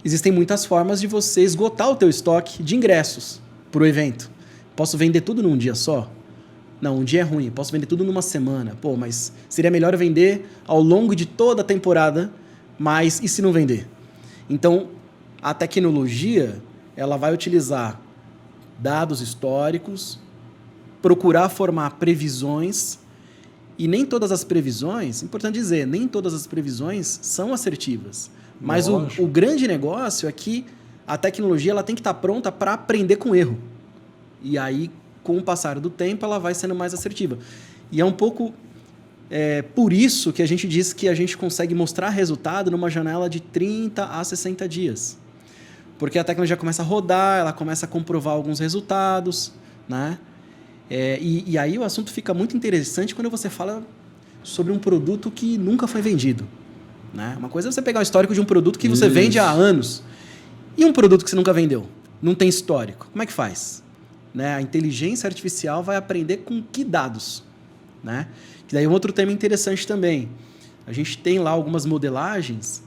Existem muitas formas de você esgotar o teu estoque de ingressos para o evento. Posso vender tudo num dia só? Não, um dia é ruim. Posso vender tudo numa semana. Pô, mas seria melhor vender ao longo de toda a temporada, mas e se não vender? Então, a tecnologia ela vai utilizar dados históricos, procurar formar previsões, e nem todas as previsões, importante dizer, nem todas as previsões são assertivas. Mas o grande negócio é que a tecnologia ela tem que estar pronta para aprender com erro. E aí, com o passar do tempo, ela vai sendo mais assertiva. E é um pouco por isso que a gente diz que a gente consegue mostrar resultado numa janela de 30 a 60 dias. Porque a tecnologia começa a rodar, ela começa a comprovar alguns resultados, né? E aí o assunto fica muito interessante quando você fala sobre um produto que nunca foi vendido. Né? Uma coisa é você pegar o histórico de um produto que você vende há anos. E um produto que você nunca vendeu? Não tem histórico. Como é que faz? Né? A inteligência artificial vai aprender com que dados? Né? Que daí é um outro tema interessante também. A gente tem lá algumas modelagens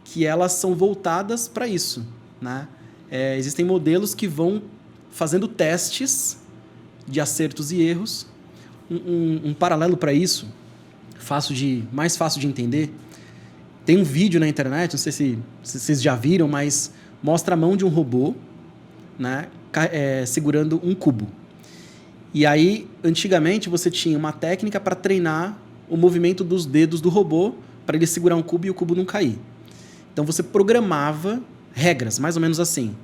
que elas são voltadas para isso. Né? Existem modelos que vão fazendo testes de acertos e erros. Um paralelo para isso, mais fácil de entender, tem um vídeo na internet, não sei se vocês já viram, mas mostra a mão de um robô, né, segurando um cubo. E aí, antigamente, você tinha uma técnica para treinar o movimento dos dedos do robô para ele segurar um cubo e o cubo não cair. Então, você programava regras, mais ou menos assim.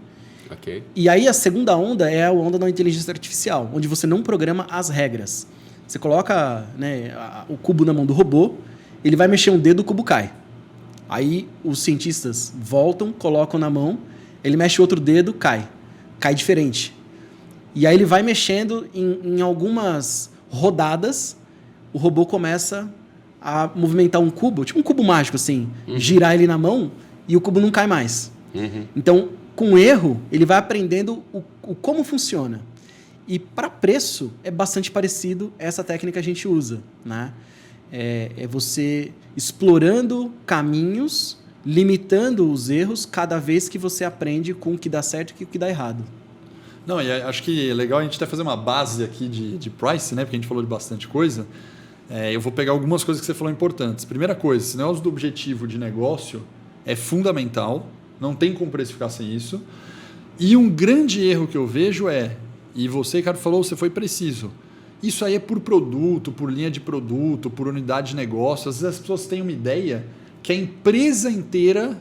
Okay. E aí, a segunda onda é a onda da inteligência artificial, onde você não programa as regras. Você coloca, né, o cubo na mão do robô, ele vai mexer um dedo, o cubo cai. Aí, os cientistas voltam, colocam na mão, ele mexe outro dedo, cai diferente. E aí ele vai mexendo em algumas rodadas, o robô começa a movimentar um cubo, tipo um cubo mágico assim, girar ele na mão e o cubo não cai mais. Então, com erro, ele vai aprendendo o como funciona. E para preço, é bastante parecido essa técnica que a gente usa. Né? É você explorando caminhos, limitando os erros cada vez que você aprende com o que dá certo e o que dá errado. Não, e acho que é legal a gente até fazer uma base aqui de price, né? Porque a gente falou de bastante coisa. Eu vou pegar algumas coisas que você falou importantes. Primeira coisa, esse negócio do objetivo de negócio é fundamental. Não tem como precificar sem isso. E um grande erro que eu vejo e você, Ricardo, falou, você foi preciso. Isso aí é por produto, por linha de produto, por unidade de negócio. Às vezes as pessoas têm uma ideia que a empresa inteira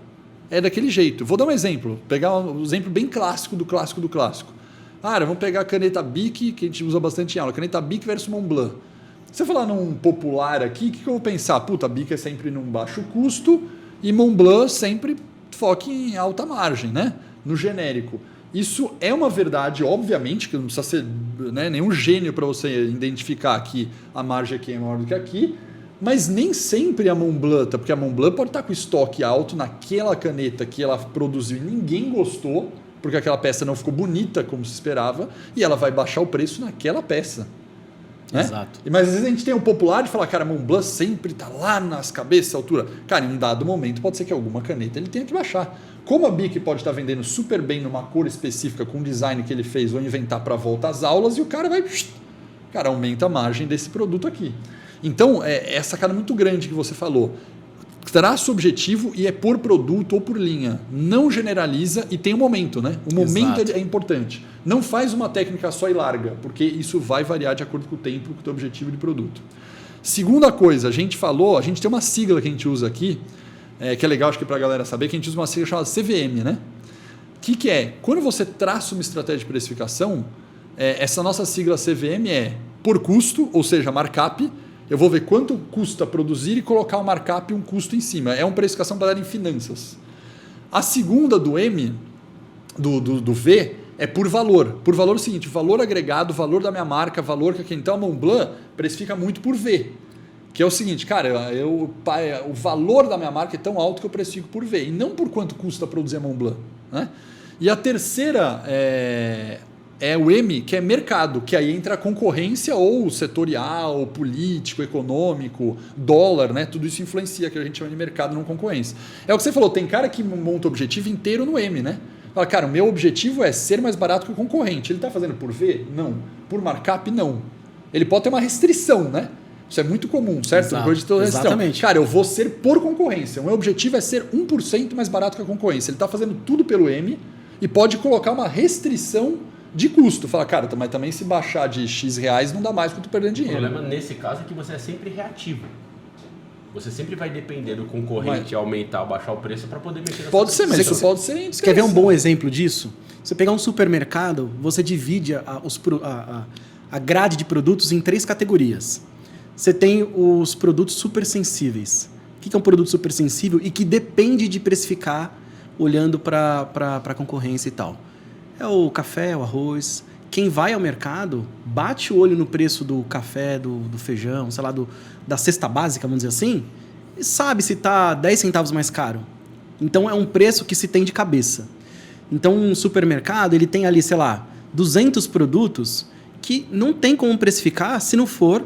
é daquele jeito. Vou dar um exemplo. Pegar um exemplo bem clássico do clássico do clássico. Vamos pegar a caneta Bic, que a gente usa bastante em aula. Caneta Bic versus Montblanc. Se você falar num popular aqui, o que eu vou pensar? Puta, a Bic é sempre num baixo custo e Montblanc sempre foca em alta margem, né? No genérico. Isso é uma verdade, obviamente, que não precisa ser, né, nenhum gênio para você identificar que a margem aqui é maior do que aqui, mas nem sempre a Montblanc, porque a Montblanc pode estar com estoque alto naquela caneta que ela produziu e ninguém gostou, porque aquela peça não ficou bonita como se esperava, e ela vai baixar o preço naquela peça. Né? Exato. Mas às vezes a gente tem o popular de falar, cara, a Montblanc sempre está lá nas cabeças, altura. Cara, em um dado momento pode ser que alguma caneta ele tenha que baixar. Como a Bic pode estar vendendo super bem numa cor específica com o design que ele fez ou inventar para volta às aulas e o cara vai... Cara, aumenta a margem desse produto aqui. Então, é essa cara muito grande que você falou. Traça o objetivo e é por produto ou por linha. Não generaliza e tem um momento, né? O momento é importante. Não faz uma técnica só e larga, porque isso vai variar de acordo com o tempo, com o teu objetivo de produto. Segunda coisa, a gente tem uma sigla que a gente usa aqui, que é legal acho que para a galera saber, que a gente usa uma sigla chamada CVM, né? O que é? Quando você traça uma estratégia de precificação, essa nossa sigla CVM é por custo, ou seja, markup. Eu vou ver quanto custa produzir e colocar um markup e um custo em cima. É uma precificação baseada em finanças. A segunda do M, do V, é por valor. Por valor é o seguinte, valor agregado, valor da minha marca, valor que aqui. Então a Montblanc precifica muito por V. Que é o seguinte, cara, o valor da minha marca é tão alto que eu precifico por V. E não por quanto custa produzir a Montblanc. Né? E a terceira é o M, que é mercado, que aí entra a concorrência ou setorial, político, econômico, dólar, né? Tudo isso influencia, que a gente chama de mercado, não concorrência. É o que você falou, tem cara que monta o objetivo inteiro no M, né? Fala, cara, o meu objetivo é ser mais barato que o concorrente. Ele está fazendo por V? Não. Por markup? Não. Ele pode ter uma restrição, né? Isso é muito comum, certo? Exato, exatamente. Cara, eu vou ser por concorrência. O meu objetivo é ser 1% mais barato que a concorrência. Ele está fazendo tudo pelo M e pode colocar uma restrição de custo. Fala, cara, mas também se baixar de X reais não dá mais porque eu estou perdendo dinheiro. O problema nesse caso é que você é sempre reativo. Você sempre vai depender do concorrente aumentar ou baixar o preço para poder mexer. Pode ser, mas isso pode ser. Você quer ver um bom exemplo disso? Você pegar um supermercado, você divide a grade de produtos em 3 categorias. Você tem os produtos super sensíveis. O que é um produto super sensível e que depende de precificar olhando para a concorrência e tal? É o café, o arroz. Quem vai ao mercado, bate o olho no preço do café, do feijão, sei lá, da cesta básica, vamos dizer assim, e sabe se está 10 centavos mais caro. Então é um preço que se tem de cabeça. Então um supermercado, ele tem ali, sei lá, 200 produtos que não tem como precificar se não for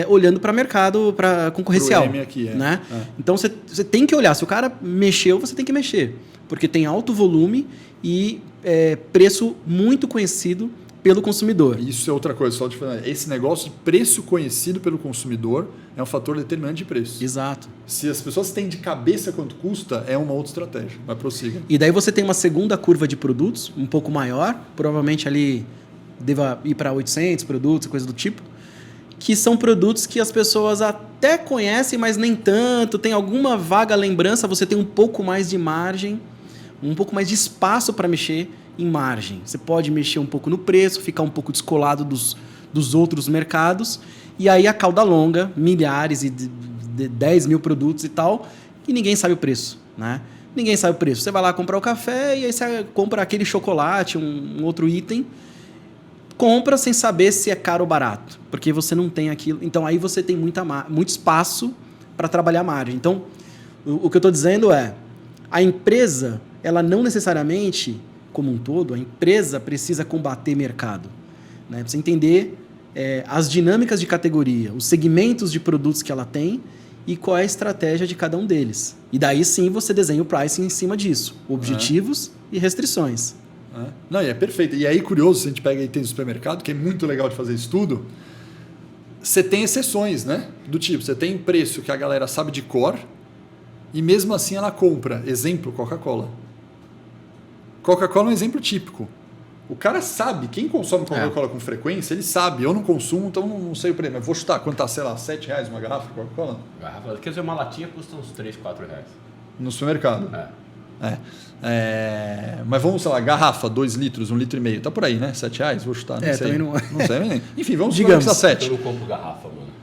olhando para mercado, para concorrencial. Pro M aqui, né? Então você tem que olhar. Se o cara mexeu, você tem que mexer. Porque tem alto volume e preço muito conhecido pelo consumidor. Isso é outra coisa, só de falar. Esse negócio de preço conhecido pelo consumidor é um fator determinante de preço. Exato. Se as pessoas têm de cabeça quanto custa, é uma outra estratégia. Mas prossiga. E daí você tem uma segunda curva de produtos, um pouco maior, provavelmente ali deva ir para 800 produtos, coisa do tipo, que são produtos que as pessoas até conhecem, mas nem tanto, tem alguma vaga lembrança, você tem um pouco mais de margem, um pouco mais de espaço para mexer em margem. Você pode mexer um pouco no preço, ficar um pouco descolado dos outros mercados, e aí a cauda longa, milhares e 10 mil produtos e tal, e ninguém sabe o preço, né? Ninguém sabe o preço. Você vai lá comprar o café e aí você compra aquele chocolate, um outro item, compra sem saber se é caro ou barato, porque você não tem aquilo. Então aí você tem muito espaço para trabalhar a margem. Então o que eu estou dizendo é, a empresa, ela não necessariamente, como um todo, a empresa precisa combater mercado, né? Precisa entender as dinâmicas de categoria, os segmentos de produtos que ela tem e qual é a estratégia de cada um deles. E daí sim você desenha o pricing em cima disso, objetivos e restrições. Não, e é perfeito. E aí, curioso, se a gente pega itens do supermercado, que é muito legal de fazer estudo, você tem exceções, né? Do tipo, você tem preço que a galera sabe de cor e mesmo assim ela compra. Exemplo, Coca-Cola. Coca-Cola é um exemplo típico. O cara sabe, quem consome Coca-Cola com frequência, ele sabe. Eu não consumo, então não sei o preço. Mas vou chutar, quanto tá, sei lá, R$7 uma garrafa de Coca-Cola? Quer dizer, uma latinha custa uns 3, 4 reais. No supermercado. Mas vamos, sei lá, garrafa, 2 litros, 1,5 litro. Tá por aí, né? R$7? Vou chutar, não sei. Também não... Não sei, nem. Enfim, vamos Digamos. supor que está 7. Eu não compro garrafa, mano.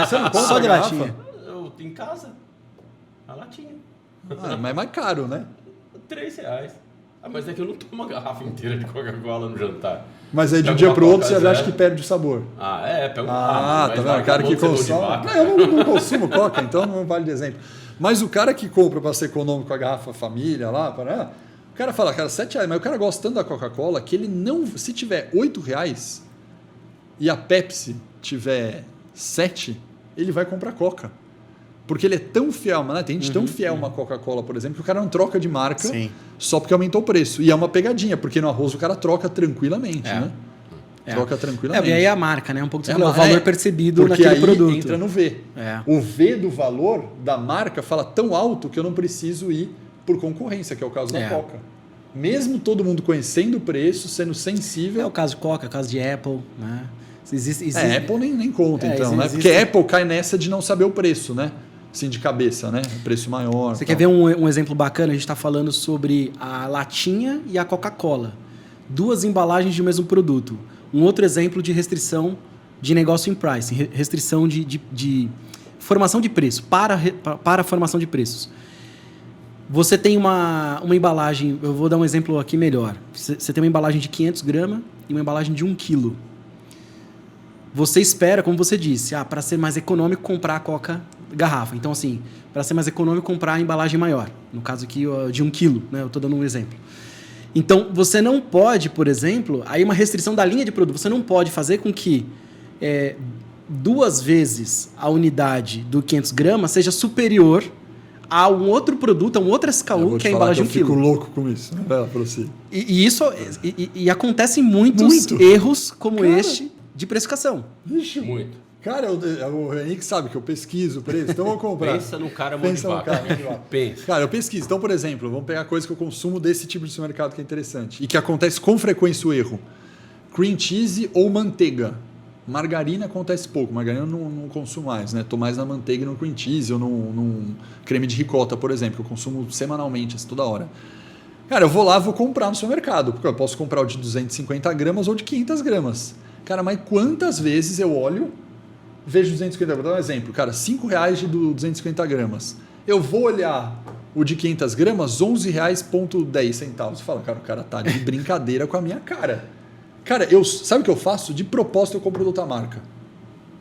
Você não compra Só de garrafa? latinha. Eu tenho em casa. A latinha. Mas é mais caro, né? R$3. Mas é que eu não tomo uma garrafa inteira de Coca-Cola no jantar. Mas aí de um Pega dia uma pro outro Coca você acha zero. que perde o sabor. Pega um Tá vendo? O cara que consome. Eu não consumo Coca, então não vale de exemplo. Mas o cara que compra para ser econômico a garrafa família lá, o cara fala, cara, R$7, mas o cara gosta tanto da Coca-Cola que ele não. Se tiver R$8 e a Pepsi tiver 7, ele vai comprar Coca. Porque ele é tão fiel, né? Tem gente tão fiel a uma Coca-Cola, por exemplo, que o cara não troca de marca só porque aumentou o preço. E é uma pegadinha, porque no arroz o cara troca tranquilamente, né? Troca tranquilamente. E aí a marca, né? Um pouco o valor percebido porque naquele aí produto. Entra no V. O V do valor da marca fala tão alto que eu não preciso ir por concorrência, que é o caso da Coca. Mesmo todo mundo conhecendo o preço, sendo sensível... É o caso de Coca, é o caso de Apple, né? Existe... Apple nem conta, então, né? Porque Apple cai nessa de não saber o preço, né? Assim, de cabeça, né? Preço maior. Você quer ver um exemplo bacana? A gente está falando sobre a latinha e a Coca-Cola. 2 embalagens de um mesmo produto. Um outro exemplo de restrição de negócio em pricing. Restrição de formação de preço. Para a formação de preços. Você tem uma embalagem... Eu vou dar um exemplo aqui melhor. Você tem uma embalagem de 500 gramas e uma embalagem de 1 quilo. Você espera, como você disse, para ser mais econômico, comprar a Coca garrafa. Então, assim, para ser mais econômico, comprar a embalagem maior. No caso aqui, de 1 quilo, né? Eu estou dando um exemplo. Então, você não pode, por exemplo, aí uma restrição da linha de produto, você não pode fazer com que 2 vezes a unidade do 500 gramas seja superior a um outro produto, a um outro SKU, que é a embalagem de 1 quilo. Eu fico louco com isso. E isso acontece muitos erros como este de precificação. Ixi, muito. Cara, o Henrique sabe que eu pesquiso preço, então eu vou comprar. Pensa no cara mão de vaca. Pensa. Cara, eu pesquiso. Então, por exemplo, vamos pegar coisa que eu consumo desse tipo de supermercado que é interessante. E que acontece com frequência o erro. Cream cheese ou manteiga. Margarina acontece pouco. Margarina eu não consumo mais, né? Tô mais na manteiga e no cream cheese ou num creme de ricota, por exemplo, que eu consumo semanalmente, assim, toda hora. Cara, eu vou lá, vou comprar no supermercado. Porque eu posso comprar o de 250 gramas ou de 500 gramas. Cara, mas quantas vezes eu olho... Vejo 250 gramas, vou dar um exemplo, cara, R$5 de 250 gramas. Eu vou olhar o de 500 gramas, R$11,10. Fala, cara, o cara tá de brincadeira com a minha cara. Cara, sabe o que eu faço? De propósito eu compro de outra marca.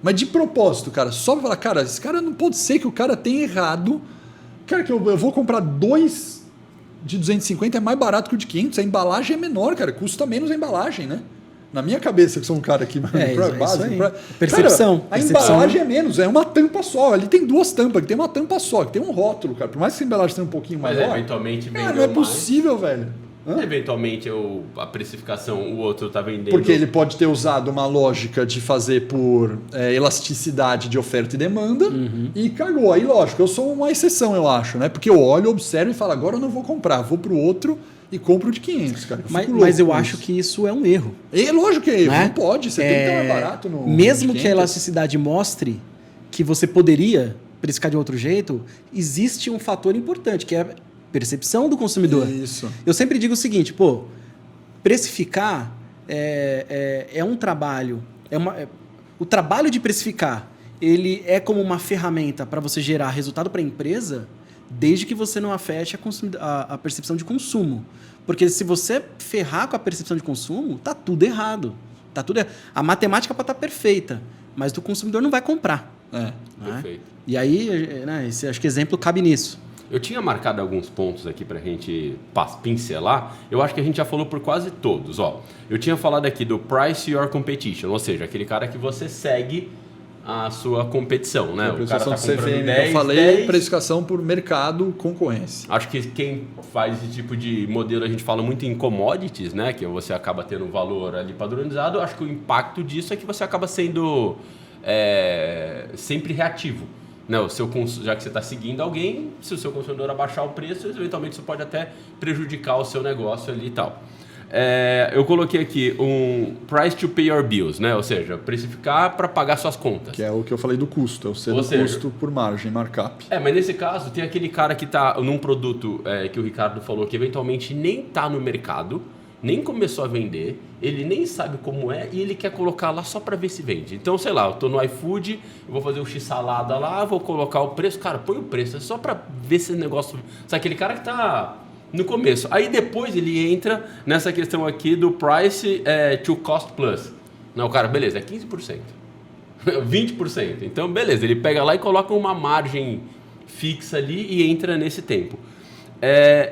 Mas de propósito, cara, só pra falar, cara, esse cara não pode ser que o cara tenha errado. Cara, que eu vou comprar 2 de 250, é mais barato que o de 500, a embalagem é menor, cara, custa menos a embalagem, né? Na minha cabeça, que sou um cara aqui percepção. Cara, a embalagem é menos, é uma tampa só. Ali tem 2 tampas, que tem uma tampa só, que tem um rótulo, cara. Por mais que a embalagem tenha um pouquinho maior. Mas eventualmente cara, não é possível, velho. Eventualmente a precificação, o outro tá vendendo. Porque ele pode ter usado uma lógica de fazer por elasticidade de oferta e demanda e cagou. Aí, lógico, eu sou uma exceção, eu acho, né? Porque eu olho, observo e falo, agora eu não vou comprar, vou pro outro. E compro de 500, cara. Mas eu acho que isso é um erro. É lógico que é erro, não pode. Você tem que ter mais barato no. Mesmo que a elasticidade mostre que você poderia precificar de outro jeito, existe um fator importante, que é a percepção do consumidor. Isso. Eu sempre digo o seguinte, precificar é um trabalho. O trabalho de precificar, ele é como uma ferramenta para você gerar resultado para a empresa, desde que você não afete a percepção de consumo. Porque se você ferrar com a percepção de consumo, tá tudo errado. A matemática pode estar perfeita, mas o consumidor não vai comprar. Perfeito. E aí, acho que exemplo cabe nisso. Eu tinha marcado alguns pontos aqui para a gente pincelar. Eu acho que a gente já falou por quase todos. Eu tinha falado aqui do price your competition, ou seja, aquele cara que você segue a sua competição, né? O cara tá comprando 10, eu falei 10. Precificação por mercado, concorrência. Acho que quem faz esse tipo de modelo, a gente fala muito em commodities, né? Que você acaba tendo um valor ali padronizado. Acho que o impacto disso é que você acaba sendo sempre reativo. Né? Já que você está seguindo alguém, se o seu consumidor abaixar o preço, eventualmente isso pode até prejudicar o seu negócio ali e tal. Eu coloquei aqui um price to pay your bills, né? Ou seja, precificar para pagar suas contas. Que é o que eu falei do custo, é o ser do custo por margem, markup. Mas nesse caso tem aquele cara que está num produto que o Ricardo falou que eventualmente nem está no mercado, nem começou a vender, ele nem sabe como é e ele quer colocar lá só para ver se vende. Então, sei lá, eu tô no iFood, eu vou fazer o x-salada lá, vou colocar o preço, cara, põe o preço, é só para ver se o negócio... Sabe, aquele cara que tá no começo. Aí depois ele entra nessa questão aqui do price to cost plus. Não, cara, beleza, é 15%, 20%. Então, beleza, ele pega lá e coloca uma margem fixa ali e entra nesse tempo.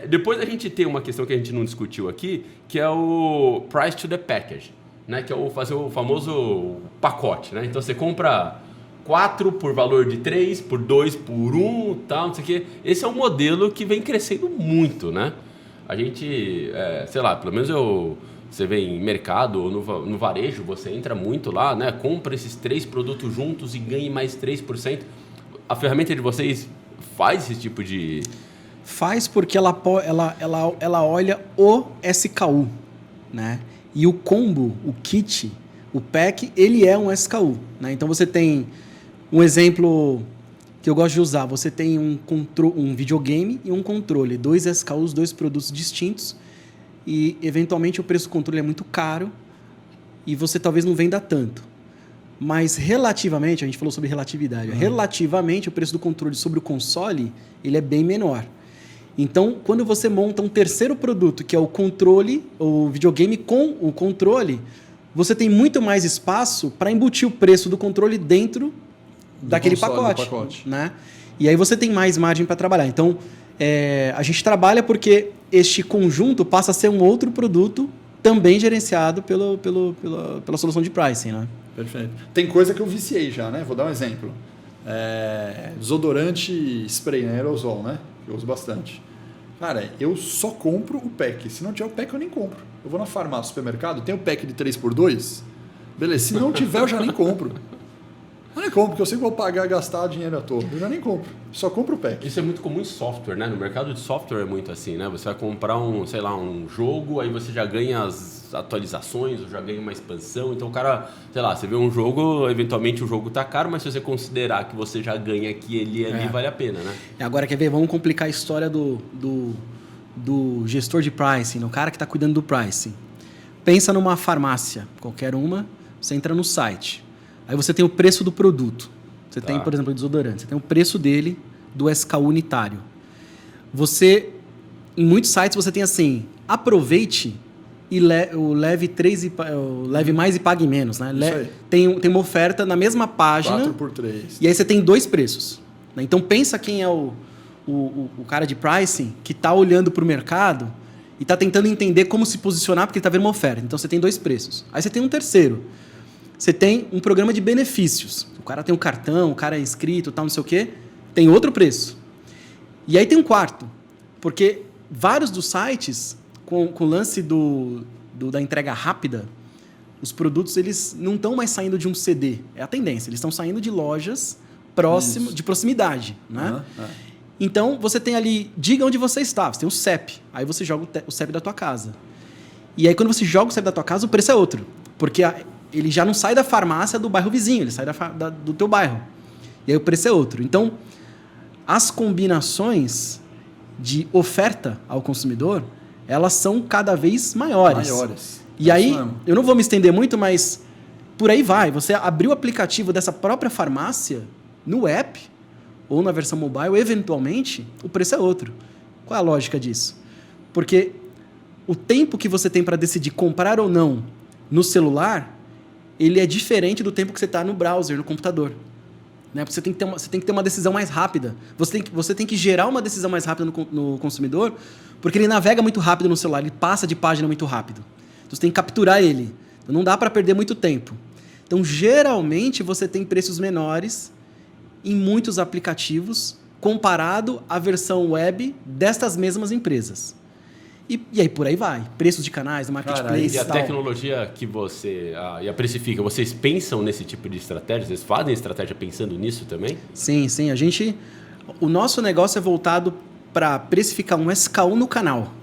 Depois a gente tem uma questão que a gente não discutiu aqui, que é o price to the package, né? Que é fazer o famoso pacote, né? Então você compra 4 por valor de 3, por 2, por 1, tal, não sei o quê. Esse é um modelo que vem crescendo muito, né? A gente, sei lá, pelo menos você vê em mercado ou no varejo, você entra muito lá, né? Compra esses 3 produtos juntos e ganha mais 3%. A ferramenta de vocês faz esse tipo de... Faz porque ela olha o SKU, né? E o combo, o kit, o pack, ele é um SKU, né? Então você tem um exemplo que eu gosto de usar. Você tem um videogame e um controle. 2 SKUs, 2 produtos distintos. E, eventualmente, o preço do controle é muito caro e você talvez não venda tanto. Mas, relativamente, a gente falou sobre relatividade. Relativamente, o preço do controle sobre o console, ele é bem menor. Então, quando você monta um terceiro produto, que é o controle, o videogame com o controle, você tem muito mais espaço para embutir o preço do controle dentro daquele pacote. Né? E aí você tem mais margem para trabalhar. Então, a gente trabalha porque este conjunto passa a ser um outro produto também gerenciado pela solução de pricing. Né? Perfeito. Tem coisa que eu viciei já, né? Vou dar um exemplo. Desodorante spray, né? Aerosol, né? Eu uso bastante. Cara, eu só compro o pack. Se não tiver o pack, eu nem compro. Eu vou na farmácia, supermercado, tem o pack de 3x2. Beleza, se não tiver, eu já nem compro. Eu nem compro, porque eu sempre vou pagar, gastar dinheiro à toa. Eu já nem compro. Só compro o pack. Isso é muito comum em software, né? No mercado de software é muito assim, né? Você vai comprar um jogo, aí você já ganha as atualizações, ou já ganha uma expansão. Então o cara, sei lá, você vê um jogo, eventualmente o jogo tá caro, mas se você considerar que você já ganha aqui ali, vale a pena, né? Agora, quer ver? Vamos complicar a história do gestor de pricing, o cara que está cuidando do pricing. Pensa numa farmácia, qualquer uma, você entra no site. Aí você tem o preço do produto. Você tem, por exemplo, o desodorante. Você tem o preço dele, do SKU unitário. Em muitos sites, você tem assim, aproveite e leve mais e pague menos. Né? Tem uma oferta na mesma página. 4x3. E aí você tem 2 preços. Né? Então, pensa quem é o cara de pricing que está olhando para o mercado e está tentando entender como se posicionar porque ele está vendo uma oferta. Então, você tem 2 preços. Aí você tem um terceiro. Você tem um programa de benefícios. O cara tem um cartão, o cara é inscrito, tal, não sei o quê. Tem outro preço. E aí tem um quarto. Porque vários dos sites, com o lance da entrega rápida, os produtos eles não estão mais saindo de um CD. É a tendência. Eles estão saindo de lojas de proximidade. Né? Então, você tem ali... Diga onde você está. Você tem o CEP. Aí você joga o CEP da tua casa. E aí, quando você joga o CEP da tua casa, o preço é outro. Porque ele já não sai da farmácia do bairro vizinho, ele sai do teu bairro. E aí o preço é outro. Então, as combinações de oferta ao consumidor, elas são cada vez maiores. E aí, eu não vou me estender muito, mas por aí vai. Você abrir o aplicativo dessa própria farmácia no app ou na versão mobile, eventualmente, o preço é outro. Qual é a lógica disso? Porque o tempo que você tem para decidir comprar ou não no celular, ele é diferente do tempo que você está no browser, no computador. Né? Porque você tem que ter uma decisão mais rápida. Você tem que gerar uma decisão mais rápida no consumidor, porque ele navega muito rápido no celular, ele passa de página muito rápido. Então você tem que capturar ele. Então não dá para perder muito tempo. Então, geralmente, você tem preços menores em muitos aplicativos comparado à versão web destas mesmas empresas. E aí por aí vai. Preços de canais, marketplace e a tecnologia que e a Precifica, vocês pensam nesse tipo de estratégia? Vocês fazem estratégia pensando nisso também? Sim. O nosso negócio é voltado para precificar um SKU no canal.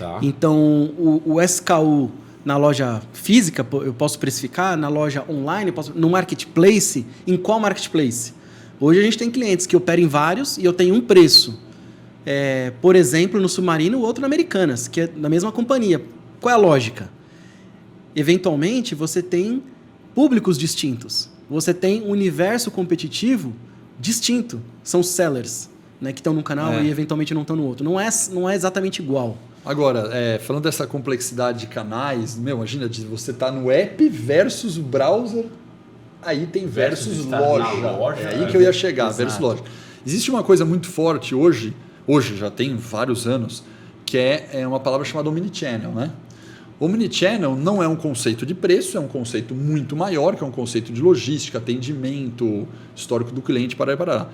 Tá. Então, o SKU na loja física, eu posso precificar, na loja online, no marketplace. Em qual marketplace? Hoje a gente tem clientes que operam em vários e eu tenho um preço. Por exemplo, no Submarino, o outro na Americanas, que é da mesma companhia. Qual é a lógica? Eventualmente, você tem públicos distintos. Você tem um universo competitivo distinto. São sellers, né, que estão num canal e eventualmente não estão no outro. Não é exatamente igual. Agora, falando dessa complexidade de canais, imagina, você tá no app versus o browser, aí tem versus loja. É aí que eu ia chegar, Exato. versus loja. Existe uma coisa muito forte hoje já tem vários anos, que é uma palavra chamada Omnichannel, né? Omnichannel não é um conceito de preço, é um conceito muito maior, que é um conceito de logística, atendimento, histórico do cliente, parará.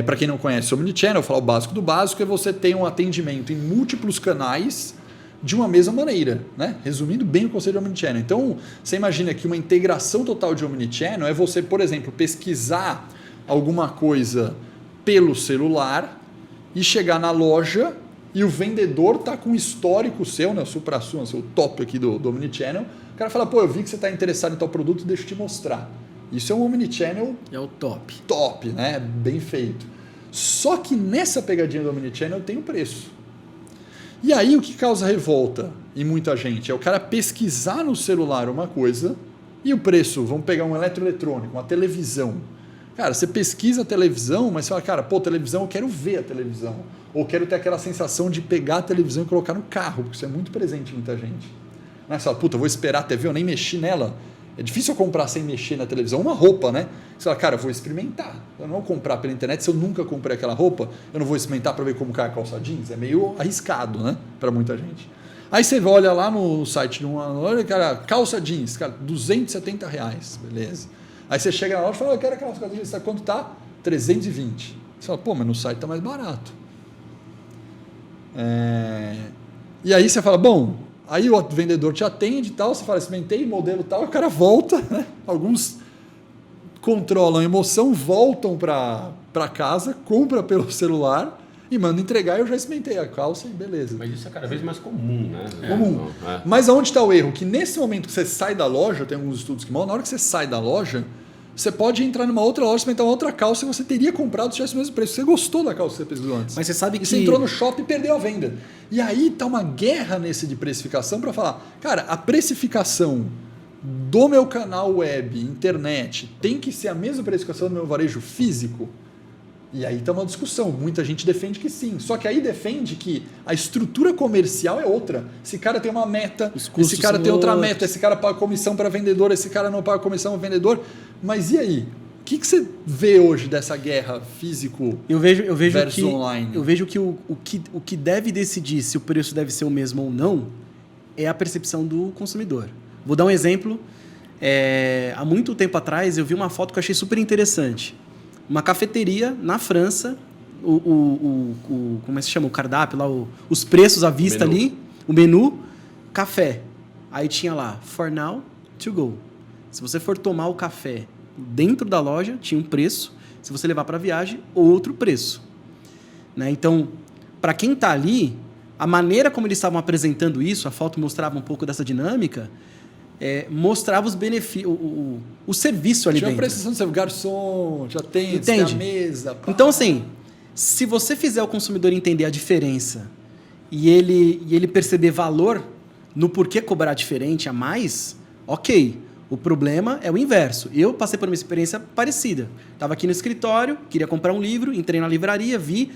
Para quem não conhece Omnichannel, falar o básico do básico é você ter um atendimento em múltiplos canais de uma mesma maneira, né? Resumindo bem o conceito de Omnichannel. Então, você imagina que uma integração total de Omnichannel é você, por exemplo, pesquisar alguma coisa pelo celular e chegar na loja e o vendedor está com o histórico seu, né? O supra-sumo, seu top aqui do Omnichannel. O cara fala, pô, eu vi que você está interessado em tal produto, deixa eu te mostrar. Isso é um Omnichannel... É o top. Top, né? Bem feito. Só que nessa pegadinha do Omnichannel tem o preço. E aí o que causa revolta em muita gente é o cara pesquisar no celular uma coisa e o preço, vamos pegar um eletroeletrônico, uma televisão. Cara, você pesquisa a televisão, mas você fala, cara, pô, televisão, eu quero ver a televisão. Ou quero ter aquela sensação de pegar a televisão e colocar no carro, porque isso é muito presente em muita gente. Não é só, puta, eu vou esperar a TV, eu nem mexi nela. É difícil eu comprar sem mexer na televisão. Uma roupa, né? Você fala, cara, eu vou experimentar. Eu não vou comprar pela internet. Se eu nunca comprei aquela roupa, eu não vou experimentar para ver como cai a calça jeans. É meio arriscado, né? Para muita gente. Aí você olha lá no site de uma loja, cara, calça jeans, cara, R$270. Beleza. Aí você chega na loja e fala, eu quero aquela calça jeans. Sabe quanto tá? 320. Você fala, pô, mas no site tá mais barato. E aí você fala, bom... Aí o vendedor te atende e tal, você fala, experimentei modelo tal, e o cara volta, né? Alguns controlam a emoção, voltam para casa, compra pelo celular e manda entregar, eu já experimentei a calça e beleza. Mas isso é cada vez mais comum, né? Comum. Mas aonde está o erro? Que nesse momento que você sai da loja, tem alguns estudos que mostram, na hora que você sai da loja, você pode entrar numa outra loja, experimentar uma outra calça e você teria comprado se tivesse o mesmo preço. Você gostou da calça que você pesquisou antes. Mas você sabe que... Você entrou no shopping e perdeu a venda. E aí está uma guerra nesse de precificação para falar, cara, a precificação do meu canal web, internet, tem que ser a mesma precificação do meu varejo físico? E aí está uma discussão. Muita gente defende que sim. Só que aí defende que a estrutura comercial é outra. Esse cara tem uma meta, esse cara tem outra meta, esse cara paga comissão para vendedor, esse cara não paga comissão para vendedor. Mas e aí? O que você vê hoje dessa guerra físico versus online? Eu vejo que o que deve decidir se o preço deve ser o mesmo ou não é a percepção do consumidor. Vou dar um exemplo. Há muito tempo atrás eu vi uma foto que eu achei super interessante. Uma cafeteria na França, como é que se chama? O cardápio lá, os preços à vista ali, o menu, café. Aí tinha lá, for now, to go. Se você for tomar o café dentro da loja, tinha um preço. Se você levar para a viagem, outro preço. Né? Então, para quem está ali, a maneira como eles estavam apresentando isso, a foto mostrava um pouco dessa dinâmica, mostrava os benefícios, o serviço ali dentro. Tinha a prestação de serviço, garçom, já tem, entende? A mesa. Pá. Então, assim, se você fizer o consumidor entender a diferença e ele perceber valor no porquê cobrar diferente a mais, ok. O problema é o inverso. Eu passei por uma experiência parecida. Estava aqui no escritório, queria comprar um livro, entrei na livraria, vi.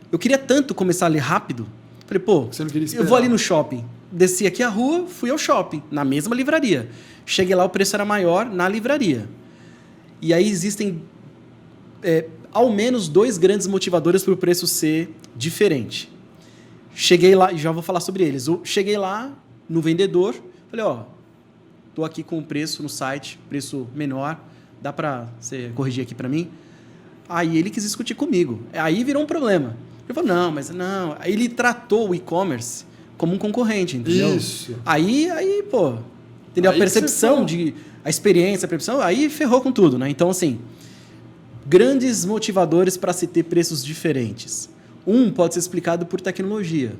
Eu queria tanto começar a ler rápido. Falei, pô, você não queria esperar. Eu vou ali no shopping. Desci aqui a rua, fui ao shopping, na mesma livraria. Cheguei lá, o preço era maior na livraria. E aí existem ao menos 2 grandes motivadores para o preço ser diferente. Cheguei lá, e já vou falar sobre eles. Eu cheguei lá no vendedor, falei, estou aqui com o preço no site, preço menor, dá para você corrigir aqui para mim? Aí ele quis discutir comigo. Aí virou um problema. Ele falou, não. Aí ele tratou o e-commerce como um concorrente, entendeu? Isso. Aí pô, entendeu? Aí a percepção a experiência, a percepção, aí ferrou com tudo, né? Então, assim, grandes motivadores para se ter preços diferentes. Um pode ser explicado por tecnologia.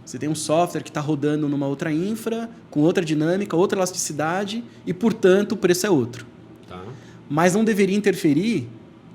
Você tem um software que está rodando numa outra infra, com outra dinâmica, outra elasticidade, e, portanto, o preço é outro. Tá. Mas não deveria interferir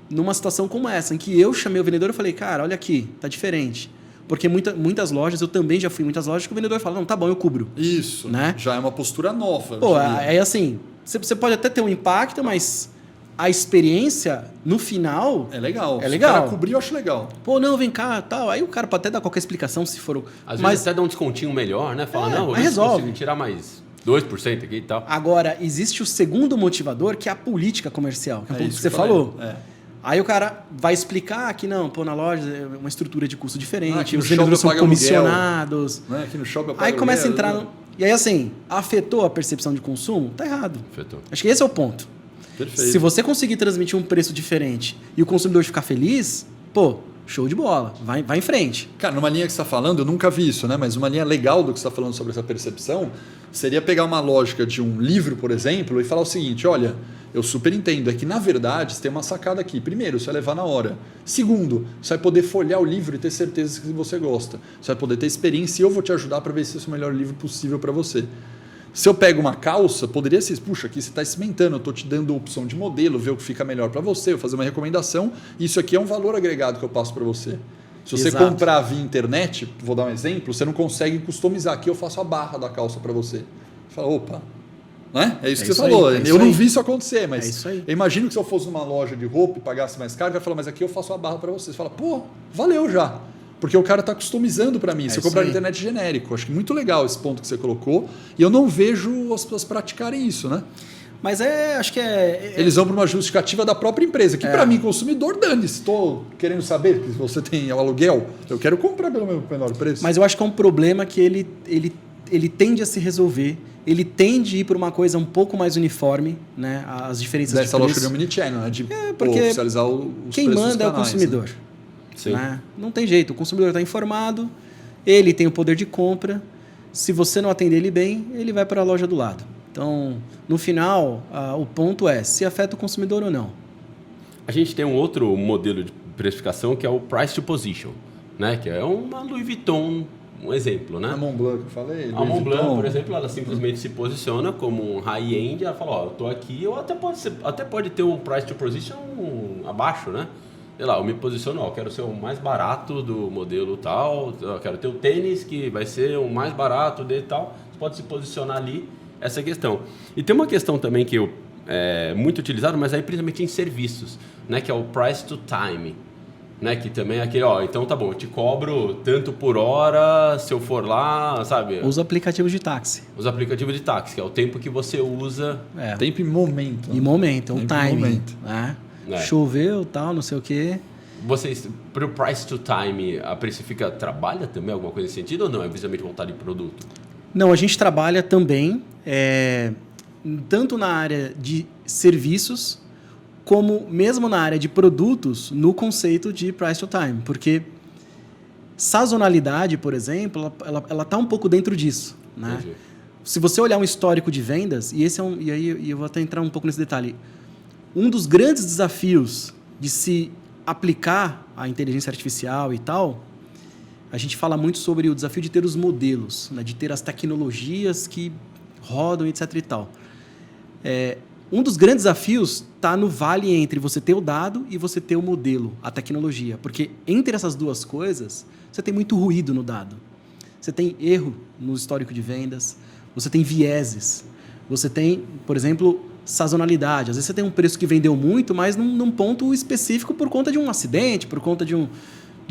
numa situação como essa, em que eu chamei o vendedor e falei, cara, olha aqui, tá diferente. Porque muitas lojas, eu também já fui em muitas lojas, que o vendedor fala, não, tá bom, eu cubro. Isso, né? Já é uma postura nova. Pô, é assim, você pode até ter um impacto, mas a experiência, no final... É legal. É legal. Se o cara cobrir, eu acho legal. Pô, não, vem cá, tal. Aí o cara pode até dar qualquer explicação, se for... Às vezes até dá um descontinho melhor, né? Fala, não, mas resolve. Consigo tirar mais 2% aqui e tal. Agora, existe o segundo motivador, que é a política comercial, que é um pouco que isso você eu falei. falou. É. Aí o cara vai explicar que não, pô, na loja é uma estrutura de custo diferente, aqui no os vendedores shopping são eu pago comissionados. Né? Aqui no shopping eu pago Aí começa a aluguel, entrar... E aí, assim, afetou a percepção de consumo? Tá errado. Afetou. Acho que esse é o ponto. Perfeito. Se você conseguir transmitir um preço diferente e o consumidor ficar feliz, pô, show de bola, vai em frente. Cara, numa linha que você está falando, eu nunca vi isso, né? Mas uma linha legal do que você está falando sobre essa percepção seria pegar uma lógica de um livro, por exemplo, e falar o seguinte, olha, eu super entendo, é que na verdade você tem uma sacada aqui. Primeiro, você vai levar na hora. Segundo, você vai poder folhear o livro e ter certeza que você gosta. Você vai poder ter experiência e eu vou te ajudar para ver se esse é o melhor livro possível para você. Se eu pego uma calça, poderia ser, puxa, aqui você está cimentando, eu estou te dando opção de modelo, ver o que fica melhor para você, eu fazer uma recomendação. Isso aqui é um valor agregado que eu passo para você. Se você Exato. comprar via internet, vou dar um exemplo, você não consegue customizar. Aqui eu faço a barra da calça para você. Você fala, opa, né? É isso que você falou. Eu não vi isso acontecer, mas É isso aí. eu imagino que se eu fosse numa loja de roupa e pagasse mais caro, eu ia falar, mas aqui eu faço a barra para você. Você fala, pô, valeu já. Porque o cara está customizando para mim. Se eu comprar na internet genérico. Acho que muito legal esse ponto que você colocou. E eu não vejo as pessoas praticarem isso, né? Mas acho que Eles vão para uma justificativa da própria empresa. Que para mim, consumidor, dane-se. Estou querendo saber que você tem o aluguel. Eu quero comprar pelo meu menor preço. Mas eu acho que é um problema que ele tende a se resolver. Ele tende a ir para uma coisa um pouco mais uniforme, né? As diferenças dessa de preço. lógica de omnichannel, né? De porque oficializar os quem preços manda é o canais, consumidor. Né? Sim. Né? Não tem jeito. O consumidor está informado, ele tem o poder de compra. Se você não atender ele bem, ele vai para a loja do lado. Então, no final, o ponto é se afeta o consumidor ou não. A gente tem um outro modelo de precificação que é o price to position, né? Que é uma Louis Vuitton, um exemplo, né? A Montblanc que eu falei. A Montblanc, por exemplo, ela simplesmente se posiciona como um high-end. Ela fala, ó, eu tô aqui, eu até pode ter um price to position abaixo, né? Sei lá, eu me posiciono, ó, eu quero ser o mais barato do modelo tal, eu quero ter o tênis que vai ser o mais barato dele tal. Você pode se posicionar ali, essa questão. E tem uma questão também que é muito utilizado, mas aí principalmente em serviços, né? Que é o price to time. Né, que também é aquele, ó, então tá bom, eu te cobro tanto por hora se eu for lá, sabe? Os aplicativos de táxi. Os aplicativos de táxi, que é o tempo que você usa. Tempo e momento. E momento, é um Tempo e timing. momento. Né? É. Choveu, tal, não sei o quê. Vocês, pro price to time, a Precifica trabalha também alguma coisa nesse sentido ou não? É visivelmente voltado em produto? Não, a gente trabalha também, tanto na área de serviços, como mesmo na área de produtos, no conceito de price to time. Porque sazonalidade, por exemplo, ela está um pouco dentro disso. Né? Se você olhar um histórico de vendas, e aí eu vou até entrar um pouco nesse detalhe, um dos grandes desafios de se aplicar a inteligência artificial e tal, a gente fala muito sobre o desafio de ter os modelos, né? De ter as tecnologias que rodam, etc. e tal. Um dos grandes desafios está no vale entre você ter o dado e você ter o modelo, a tecnologia. Porque entre essas duas coisas, você tem muito ruído no dado. Você tem erro no histórico de vendas, você tem vieses, você tem, por exemplo, sazonalidade. Às vezes você tem um preço que vendeu muito, mas num ponto específico por conta de um acidente, por conta de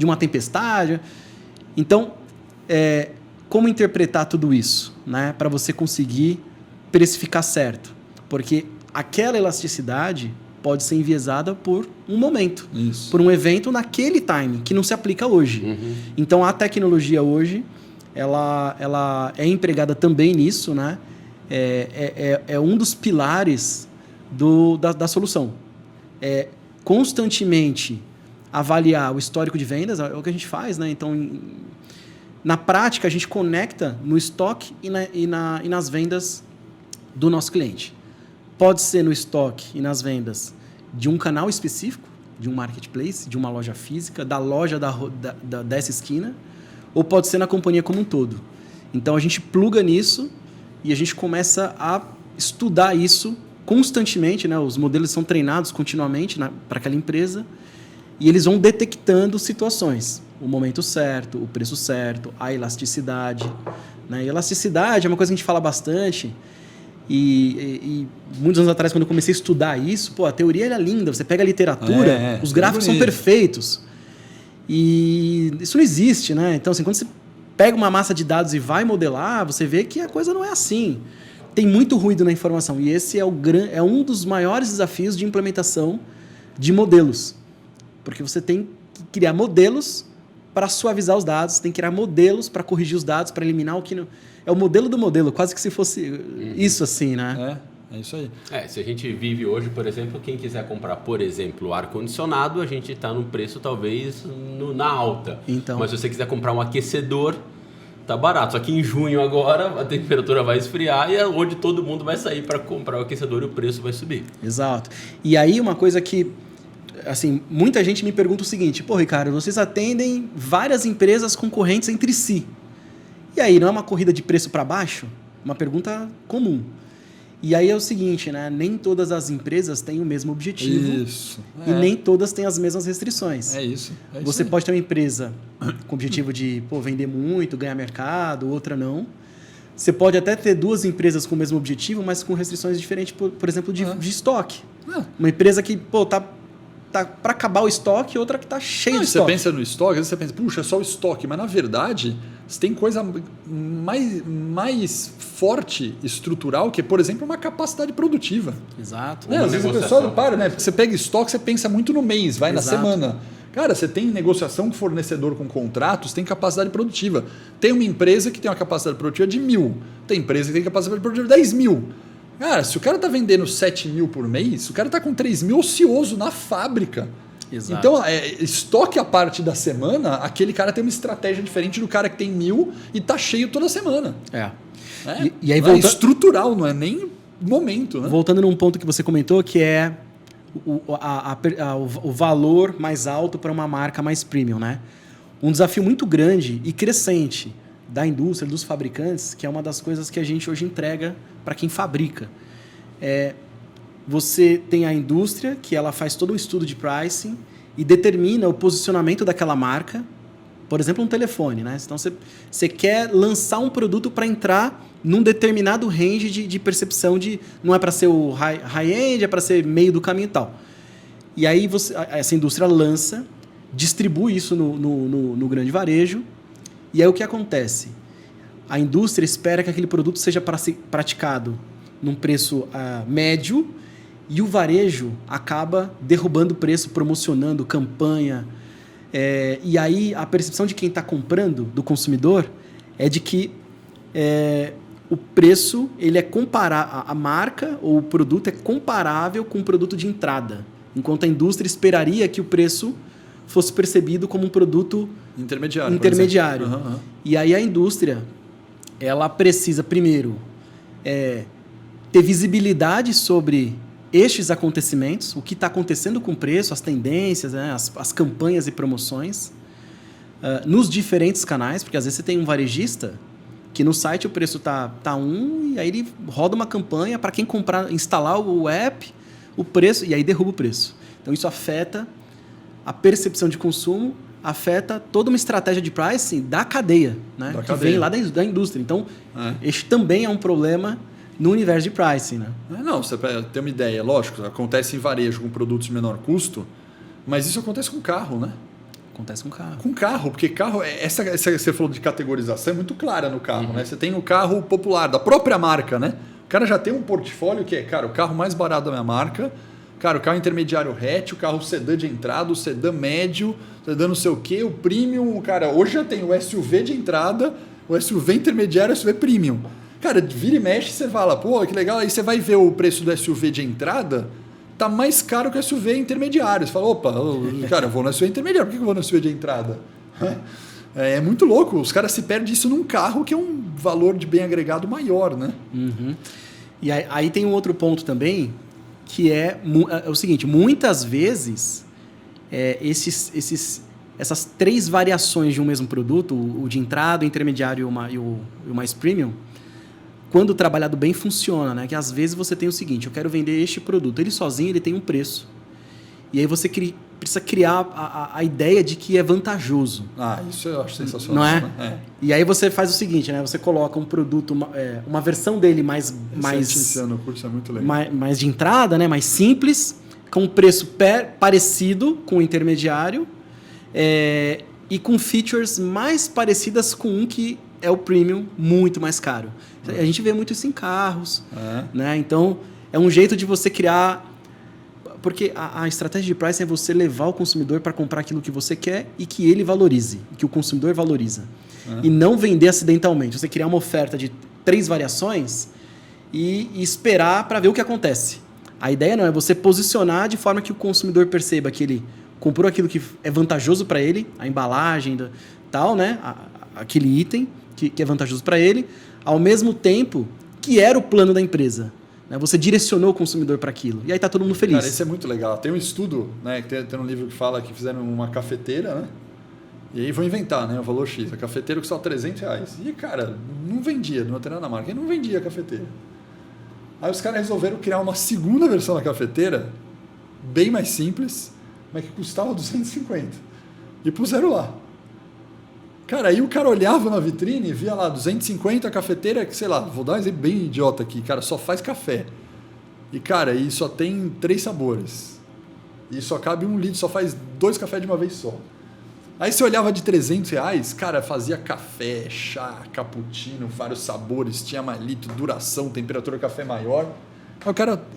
uma tempestade. Então, como interpretar tudo isso, né, para você conseguir precificar certo? Porque aquela elasticidade pode ser enviesada por um momento, por um evento naquele time, que não se aplica hoje. Uhum. Então, a tecnologia hoje, ela é empregada também nisso, né? É um dos pilares da solução. Constantemente avaliar o histórico de vendas, é o que a gente faz, né? Então, na prática, a gente conecta no estoque e nas vendas do nosso cliente. Pode ser no estoque e nas vendas de um canal específico, de um marketplace, de uma loja física, da loja dessa esquina, ou pode ser na companhia como um todo. Então a gente pluga nisso e a gente começa a estudar isso constantemente, né? Os modelos são treinados continuamente para aquela empresa e eles vão detectando situações, o momento certo, o preço certo, a elasticidade, né? E elasticidade é uma coisa que a gente fala bastante e muitos anos atrás, quando eu comecei a estudar isso, a teoria era linda, você pega a literatura, os gráficos são perfeitos e isso não existe, né? Então, assim, quando você pega uma massa de dados e vai modelar, você vê que a coisa não é assim. Tem muito ruído na informação e esse é um dos maiores desafios de implementação de modelos. Porque você tem que criar modelos para suavizar os dados, tem que criar modelos para corrigir os dados, para eliminar o que não... É o modelo do modelo, quase que se fosse isso assim, né? É isso aí. Se a gente vive hoje, por exemplo, quem quiser comprar, por exemplo, ar-condicionado, a gente está num preço talvez na alta. Então, mas se você quiser comprar um aquecedor, tá barato. Só que em junho agora a temperatura vai esfriar e é onde todo mundo vai sair para comprar o aquecedor e o preço vai subir. Exato. E aí uma coisa que, assim, muita gente me pergunta o seguinte: pô, Ricardo, vocês atendem várias empresas concorrentes entre si. E aí, não é uma corrida de preço para baixo? Uma pergunta comum. E aí é o seguinte, né? Nem todas as empresas têm o mesmo objetivo. Isso. E nem todas têm as mesmas restrições. É isso. Você pode ter uma empresa com o objetivo de vender muito, ganhar mercado, outra não. Você pode até ter duas empresas com o mesmo objetivo, mas com restrições diferentes, por exemplo, de estoque. Uma empresa que tá para acabar o estoque, outra que está cheia de estoque. Você pensa no estoque, às vezes você pensa, puxa, é só o estoque. Mas, na verdade, você tem coisa mais forte, estrutural, que é, por exemplo, uma capacidade produtiva. Exato. Às vezes o pessoal não para, né? Porque você pega estoque, você pensa muito no mês, vai na semana. Cara, você tem negociação com fornecedor com contratos, tem capacidade produtiva. Tem uma empresa que tem uma capacidade produtiva de 1.000. Tem empresa que tem capacidade produtiva de 10.000. Cara, se o cara tá vendendo 7.000 por mês, o cara tá com 3.000 ocioso na fábrica. Exato. Então, estoque a parte da semana, aquele cara tem uma estratégia diferente do cara que tem 1.000 e tá cheio toda semana. E aí, é estrutural, não é nem momento. Né? Voltando num ponto que você comentou, que é o valor mais alto para uma marca mais premium, né? Um desafio muito grande e crescente da indústria, dos fabricantes, que é uma das coisas que a gente hoje entrega para quem fabrica. Você tem a indústria, que ela faz todo um estudo de pricing e determina o posicionamento daquela marca. Por exemplo, um telefone, né? Então, você quer lançar um produto para entrar num determinado range de percepção de... Não é para ser o high-end, é para ser meio do caminho e tal. E aí, essa indústria lança, distribui isso no grande varejo. E aí, o que acontece? A indústria espera que aquele produto seja praticado num preço médio e o varejo acaba derrubando o preço, promocionando campanha. E aí a percepção de quem está comprando, do consumidor, é de que o preço, ele é comparável, a marca ou o produto é comparável com o produto de entrada, enquanto a indústria esperaria que o preço fosse percebido como um produto intermediário. Uhum. E aí a indústria, ela precisa primeiro ter visibilidade sobre estes acontecimentos, o que está acontecendo com o preço, as tendências, né, as campanhas e promoções, nos diferentes canais, porque às vezes você tem um varejista que no site o preço tá e aí ele roda uma campanha para quem instalar o app, o preço, e aí derruba o preço. Então isso afeta a percepção de consumo, afeta toda uma estratégia de pricing da cadeia, né, vem lá da indústria. Então, este também é um problema no universo de pricing, né? Não, você tem uma ideia, lógico, acontece em varejo com produtos de menor custo, mas isso acontece com carro, né? Acontece com carro. Com carro, porque carro, essa que você falou de categorização é muito clara no carro, né? Você tem o carro popular, da própria marca, né? O cara já tem um portfólio que é, cara, o carro mais barato da minha marca, cara, o carro intermediário hatch, o carro sedã de entrada, o sedã médio, o sedã não sei o quê, o premium, cara, hoje já tem o SUV de entrada, o SUV intermediário, o SUV premium. Cara, vira e mexe, você fala, pô, que legal, aí você vai ver o preço do SUV de entrada, tá mais caro que o SUV intermediário. Você fala, opa, cara, eu vou no SUV intermediário, por que eu vou no SUV de entrada? É muito louco, os caras se perdem isso num carro que é um valor de bem agregado maior, né? Uhum. E aí tem um outro ponto também, que é o seguinte, muitas vezes esses essas 3 variações de um mesmo produto, o de entrada, o intermediário e o mais premium, quando trabalhado bem, funciona, né? Que às vezes você tem o seguinte, eu quero vender este produto, ele sozinho ele tem um preço. E aí você precisa criar a ideia de que é vantajoso. Isso eu acho sensacional. Não é? Né? E aí você faz o seguinte, né? Você coloca um produto, uma versão dele mais o curso é muito legal. mais de entrada, né? Mais simples, com um preço parecido com o intermediário e com features mais parecidas com um que é o premium, muito mais caro. A gente vê muito isso em carros, né? Então, é um jeito de você criar... Porque a estratégia de pricing é você levar o consumidor para comprar aquilo que você quer e que ele valorize, que o consumidor valoriza. E não vender acidentalmente. Você criar uma oferta de 3 variações e esperar para ver o que acontece. A ideia não é você posicionar de forma que o consumidor perceba que ele comprou aquilo que é vantajoso para ele, a embalagem, tal, né? Aquele item que é vantajoso para ele, ao mesmo tempo que era o plano da empresa. Você direcionou o consumidor para aquilo. E aí tá todo mundo feliz. Cara, isso é muito legal. Tem um estudo, né, que tem um livro que fala que fizeram uma cafeteira, né? E aí vão inventar, né? O valor X. A cafeteira custa R$300. E, cara, não vendia, não tem nada na marca. E não vendia a cafeteira. Aí os caras resolveram criar uma segunda versão da cafeteira, bem mais simples, mas que custava R$250. E puseram lá. Cara, aí o cara olhava na vitrine e via lá, 250 a cafeteira, que sei lá, vou dar um exemplo bem idiota aqui, cara, só faz café. E, cara, aí só tem 3 sabores. E só cabe 1 litro, só faz 2 cafés de uma vez só. Aí você olhava de R$300, cara, fazia café, chá, cappuccino, vários sabores, tinha mais litro, duração, temperatura café maior.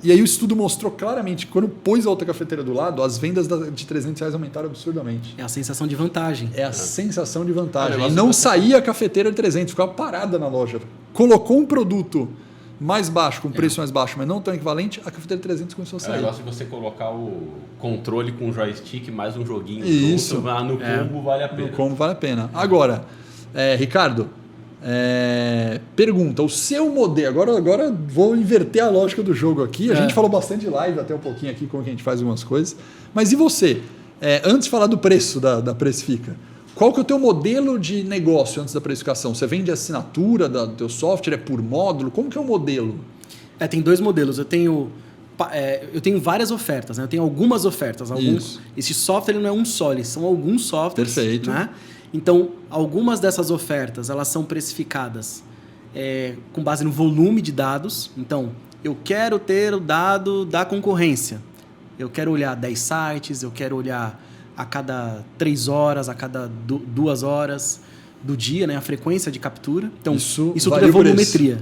E aí o estudo mostrou claramente que quando pôs a outra cafeteira do lado, as vendas de R$300 aumentaram absurdamente. É a sensação de vantagem. É a sensação de vantagem. E não saía a cafeteira de 300, ficava parada na loja. Colocou um produto mais baixo, com preço mais baixo, mas não tão equivalente, a cafeteira de 300 começou a sair. É o negócio de você colocar o controle com o joystick mais um joguinho. Isso. Junto, no combo vale a pena. No combo vale a pena. Agora, Ricardo... pergunta, o seu modelo, agora vou inverter a lógica do jogo aqui, a gente falou bastante de live até um pouquinho aqui, como que a gente faz algumas coisas, mas e você? Antes de falar do preço da Precifica, qual que é o teu modelo de negócio antes da precificação? Você vende assinatura do teu software, é por módulo? Como que é o modelo? Tem 2 modelos, eu tenho várias ofertas, né? Eu tenho algumas ofertas, esse software ele não é um só, eles são alguns softwares. Perfeito. Né? Então, algumas dessas ofertas, elas são precificadas com base no volume de dados. Então, eu quero ter o dado da concorrência. Eu quero olhar 10 sites, eu quero olhar a cada 3 horas, a cada 2 horas do dia, né? A frequência de captura. Então, isso tudo é volumetria.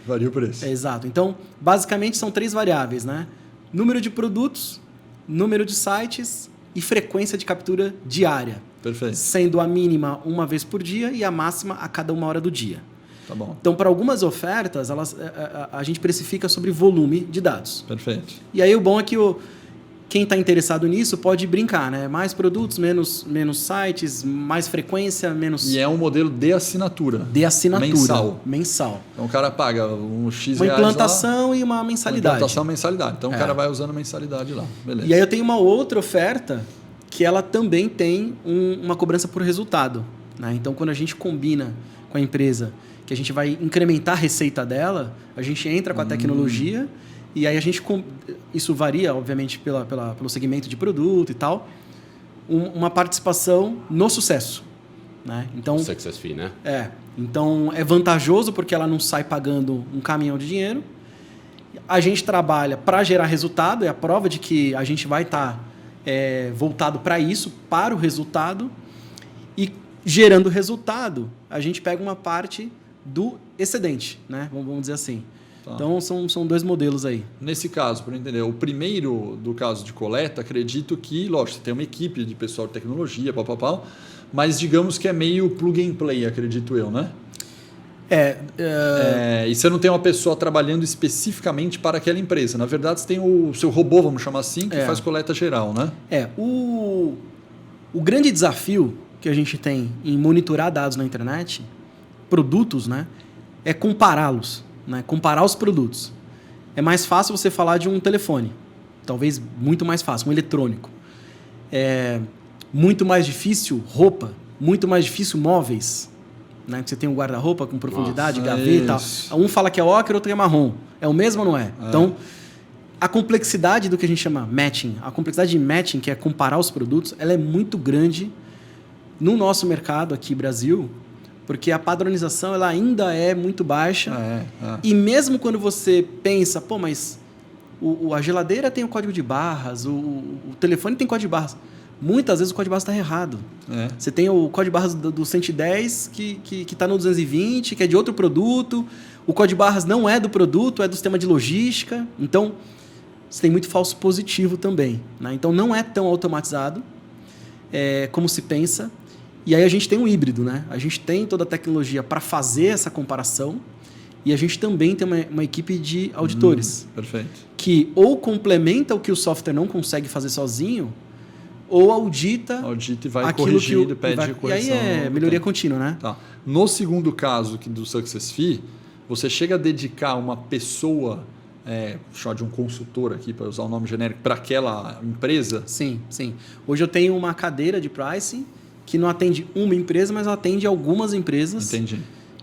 Varia o preço. Exato. Então, basicamente, são 3 variáveis, né? Número de produtos, número de sites e frequência de captura diária. Perfeito. Sendo a mínima 1 vez por dia e a máxima a cada 1 hora do dia. Tá bom. Então, para algumas ofertas, a gente precifica sobre volume de dados. Perfeito. E aí o bom é que quem está interessado nisso pode brincar, né? Mais produtos, menos sites, mais frequência, menos... E é um modelo de assinatura. De assinatura. Mensal. Então o cara paga um X uma reais implantação lá, e uma mensalidade. Implantação e mensalidade. Então o cara vai usando a mensalidade lá. Beleza. E aí eu tenho uma outra oferta que ela também tem uma cobrança por resultado. Né? Então, quando a gente combina com a empresa que a gente vai incrementar a receita dela, a gente entra com a tecnologia e aí a gente... Isso varia, obviamente, pelo segmento de produto e tal. Uma participação no sucesso. Né? Então, Success fee, né? Então, é vantajoso porque ela não sai pagando um caminhão de dinheiro. A gente trabalha para gerar resultado, é a prova de que a gente vai estar... voltado para isso, para o resultado, e gerando resultado, a gente pega uma parte do excedente, né? Vamos dizer assim. Tá. Então, são 2 modelos aí. Nesse caso, para entender, o primeiro do caso de coleta, acredito que, lógico, você tem uma equipe de pessoal de tecnologia, mas digamos que é meio plug and play, acredito eu, né? E você não tem uma pessoa trabalhando especificamente para aquela empresa. Na verdade, você tem o seu robô, vamos chamar assim, que faz coleta geral, né? O grande desafio que a gente tem em monitorar dados na internet, produtos, né, é compará-los, né? Comparar os produtos. É mais fácil você falar de um telefone. Talvez muito mais fácil, um eletrônico. Muito mais difícil roupa, muito mais difícil móveis. Né? Você tem um guarda-roupa com profundidade, gaveta. Um fala que é ocre, outro que é marrom. É o mesmo ou não é? Então, a complexidade do que a gente chama matching, a complexidade de matching, que é comparar os produtos, ela é muito grande no nosso mercado aqui, Brasil, porque a padronização ela ainda é muito baixa. E mesmo quando você pensa, pô, mas a geladeira tem o código de barras, o telefone tem código de barras. Muitas vezes o código de barras está errado. Você tem o código de barras do 110 que está no 220, que é de outro produto. O código de barras não é do produto, é do sistema de logística. Então, você tem muito falso positivo também. Né? Então, não é tão automatizado como se pensa. E aí a gente tem um híbrido. Né? A gente tem toda a tecnologia para fazer essa comparação e a gente também tem uma equipe de auditores. Perfeito. Que ou complementa o que o software não consegue fazer sozinho, ou audita e vai corrigindo, pede correção. E aí é melhoria contínua, né? Tá. No segundo caso do Success Fee, você chega a dedicar uma pessoa, chamar de um consultor aqui, para usar o nome genérico, para aquela empresa? Sim, sim. Hoje eu tenho uma cadeira de pricing que não atende uma empresa, mas atende algumas empresas. Entendi.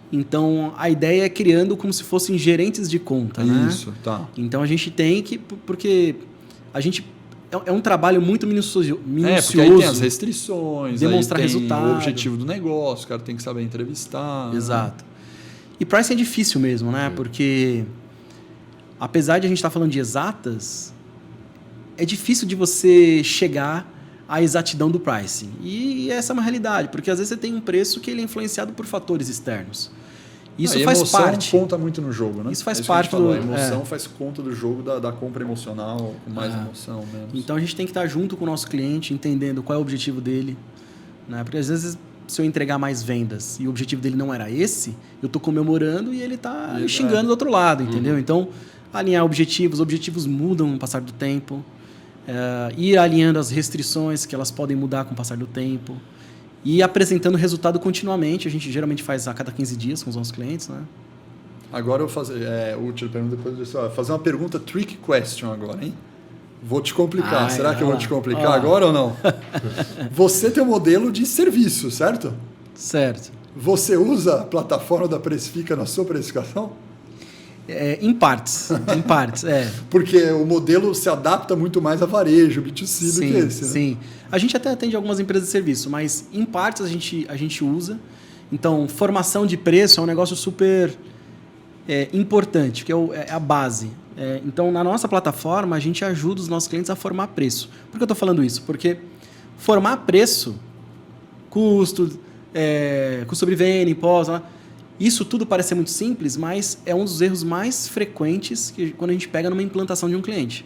Então, a ideia é criando como se fossem gerentes de conta, né? Isso, tá. Então, a gente tem que... Porque a gente... É um trabalho muito minucioso. Porque aí tem as restrições, demonstrar aí tem resultado. O objetivo do negócio, o cara tem que saber entrevistar. Exato. E pricing é difícil mesmo, né? Porque, apesar de a gente estar falando de exatas, é difícil de você chegar à exatidão do pricing. E essa é uma realidade, porque às vezes você tem um preço que ele é influenciado por fatores externos. Isso faz parte. A emoção conta muito no jogo, né? Isso faz parte do... A emoção faz conta do jogo, da compra emocional, com mais emoção, menos. Então a gente tem que estar junto com o nosso cliente, entendendo qual é o objetivo dele. Né? Porque às vezes, se eu entregar mais vendas e o objetivo dele não era esse, eu estou comemorando e ele está me xingando do outro lado, entendeu? Então, alinhar objetivos. Objetivos mudam com o passar do tempo. Ir alinhando as restrições, que elas podem mudar com o passar do tempo. E apresentando resultado continuamente. A gente geralmente faz a cada 15 dias com os nossos clientes, né? Agora eu vou fazer... última pergunta, depois disso. Fazer uma pergunta trick question agora, hein? Vou te complicar. Será que eu vou te complicar agora ou não? Você tem um modelo de serviço, certo? Certo. Você usa a plataforma da Precifica na sua precificação? Em partes, Porque o modelo se adapta muito mais a varejo, B2C do que esse, né? Sim, a gente até atende algumas empresas de serviço, mas em partes a gente usa. Então, formação de preço é um negócio super importante, que é a base. Então, na nossa plataforma, a gente ajuda os nossos clientes a formar preço. Por que eu estou falando isso? Porque formar preço, custo sobre venda, imposto... Isso tudo parece ser muito simples, mas é um dos erros mais frequentes quando a gente pega numa implantação de um cliente.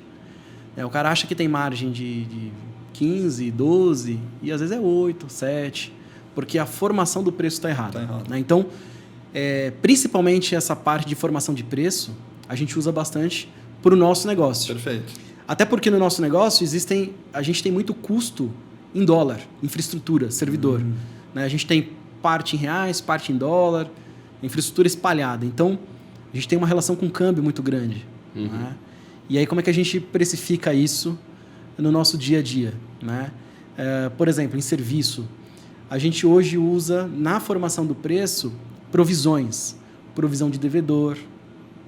O cara acha que tem margem de 15, 12, e às vezes é 8, 7, porque a formação do preço está errada. Né? Então, principalmente essa parte de formação de preço, a gente usa bastante para o nosso negócio. Perfeito. Até porque no nosso negócio a gente tem muito custo em dólar, infraestrutura, servidor. Né? A gente tem parte em reais, parte em dólar, infraestrutura espalhada. Então, a gente tem uma relação com câmbio muito grande. Né? E aí, como é que a gente precifica isso no nosso dia a dia? Né? Por exemplo, em serviço, a gente hoje usa, na formação do preço, provisões. Provisão de devedor.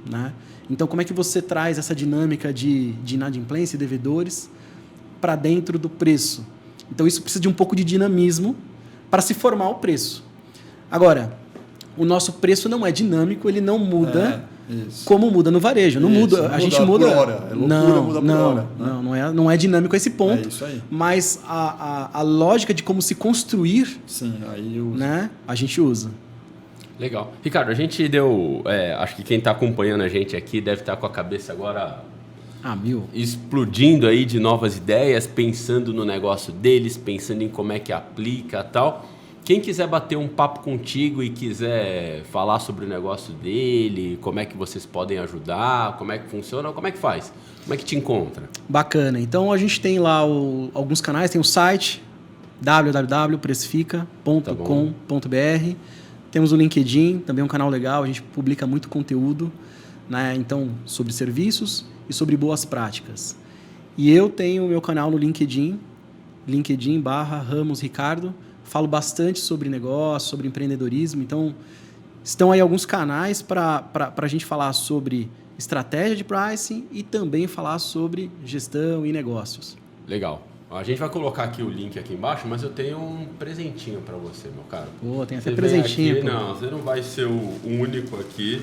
Né? Então, como é que você traz essa dinâmica de inadimplência e devedores para dentro do preço? Então, isso precisa de um pouco de dinamismo para se formar o preço. Agora, o nosso preço não é dinâmico, ele não muda como muda no varejo. Não muda, a gente muda. Por hora. É loucura, muda por hora. Não é dinâmico a esse ponto. É isso aí. Mas a lógica de como se construir, né, a gente usa. Legal. Ricardo, a gente deu... acho que quem está acompanhando a gente aqui deve estar com a cabeça agora... explodindo aí de novas ideias, pensando no negócio deles, pensando em como é que aplica e tal. Quem quiser bater um papo contigo e quiser falar sobre o negócio dele, como é que vocês podem ajudar, como é que funciona, como é que faz? Como é que te encontra? Bacana. Então, a gente tem lá alguns canais, tem o site www.precifica.com.br. Temos o LinkedIn, também um canal legal, a gente publica muito conteúdo, né? Então, sobre serviços e sobre boas práticas. E eu tenho o meu canal no LinkedIn, LinkedIn/Ramos Ricardo. Falo bastante sobre negócio, sobre empreendedorismo. Então, estão aí alguns canais para a gente falar sobre estratégia de pricing e também falar sobre gestão e negócios. Legal. A gente vai colocar aqui o link aqui embaixo, mas eu tenho um presentinho para você, meu caro. Pô, tem até Você presentinho. Aqui, não, você não vai ser o único aqui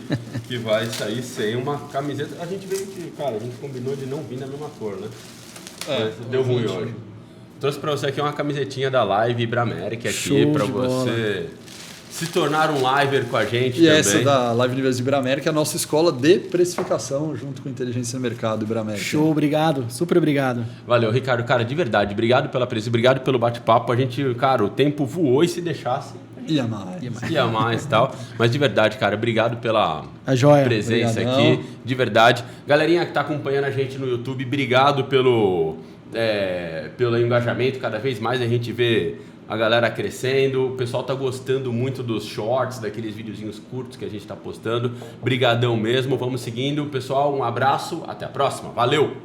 que vai sair sem uma camiseta. A gente veio que, cara, a gente combinou de não vir na mesma cor, né? Mas deu ruim hoje. Trouxe para você aqui uma camisetinha da Live Ibramerica aqui para você se tornar um liver com a gente e também. Essa da Live Universo Ibramerica é a nossa escola de precificação junto com Inteligência no Mercado Ibramerica. Show, obrigado. Super obrigado. Valeu, Ricardo. Cara, de verdade, obrigado pela presença, obrigado pelo bate-papo. A gente, cara, o tempo voou e se deixasse... Ia mais. Ia mais e tal. Mas de verdade, cara, obrigado pela presença Obrigadão. aqui. De verdade. Galerinha que tá acompanhando a gente no YouTube, obrigado pelo engajamento. Cada vez mais a gente vê a galera crescendo. O pessoal tá gostando muito dos shorts, daqueles videozinhos curtos que a gente tá postando. Brigadão mesmo. Vamos seguindo. Pessoal, um abraço. Até a próxima. Valeu!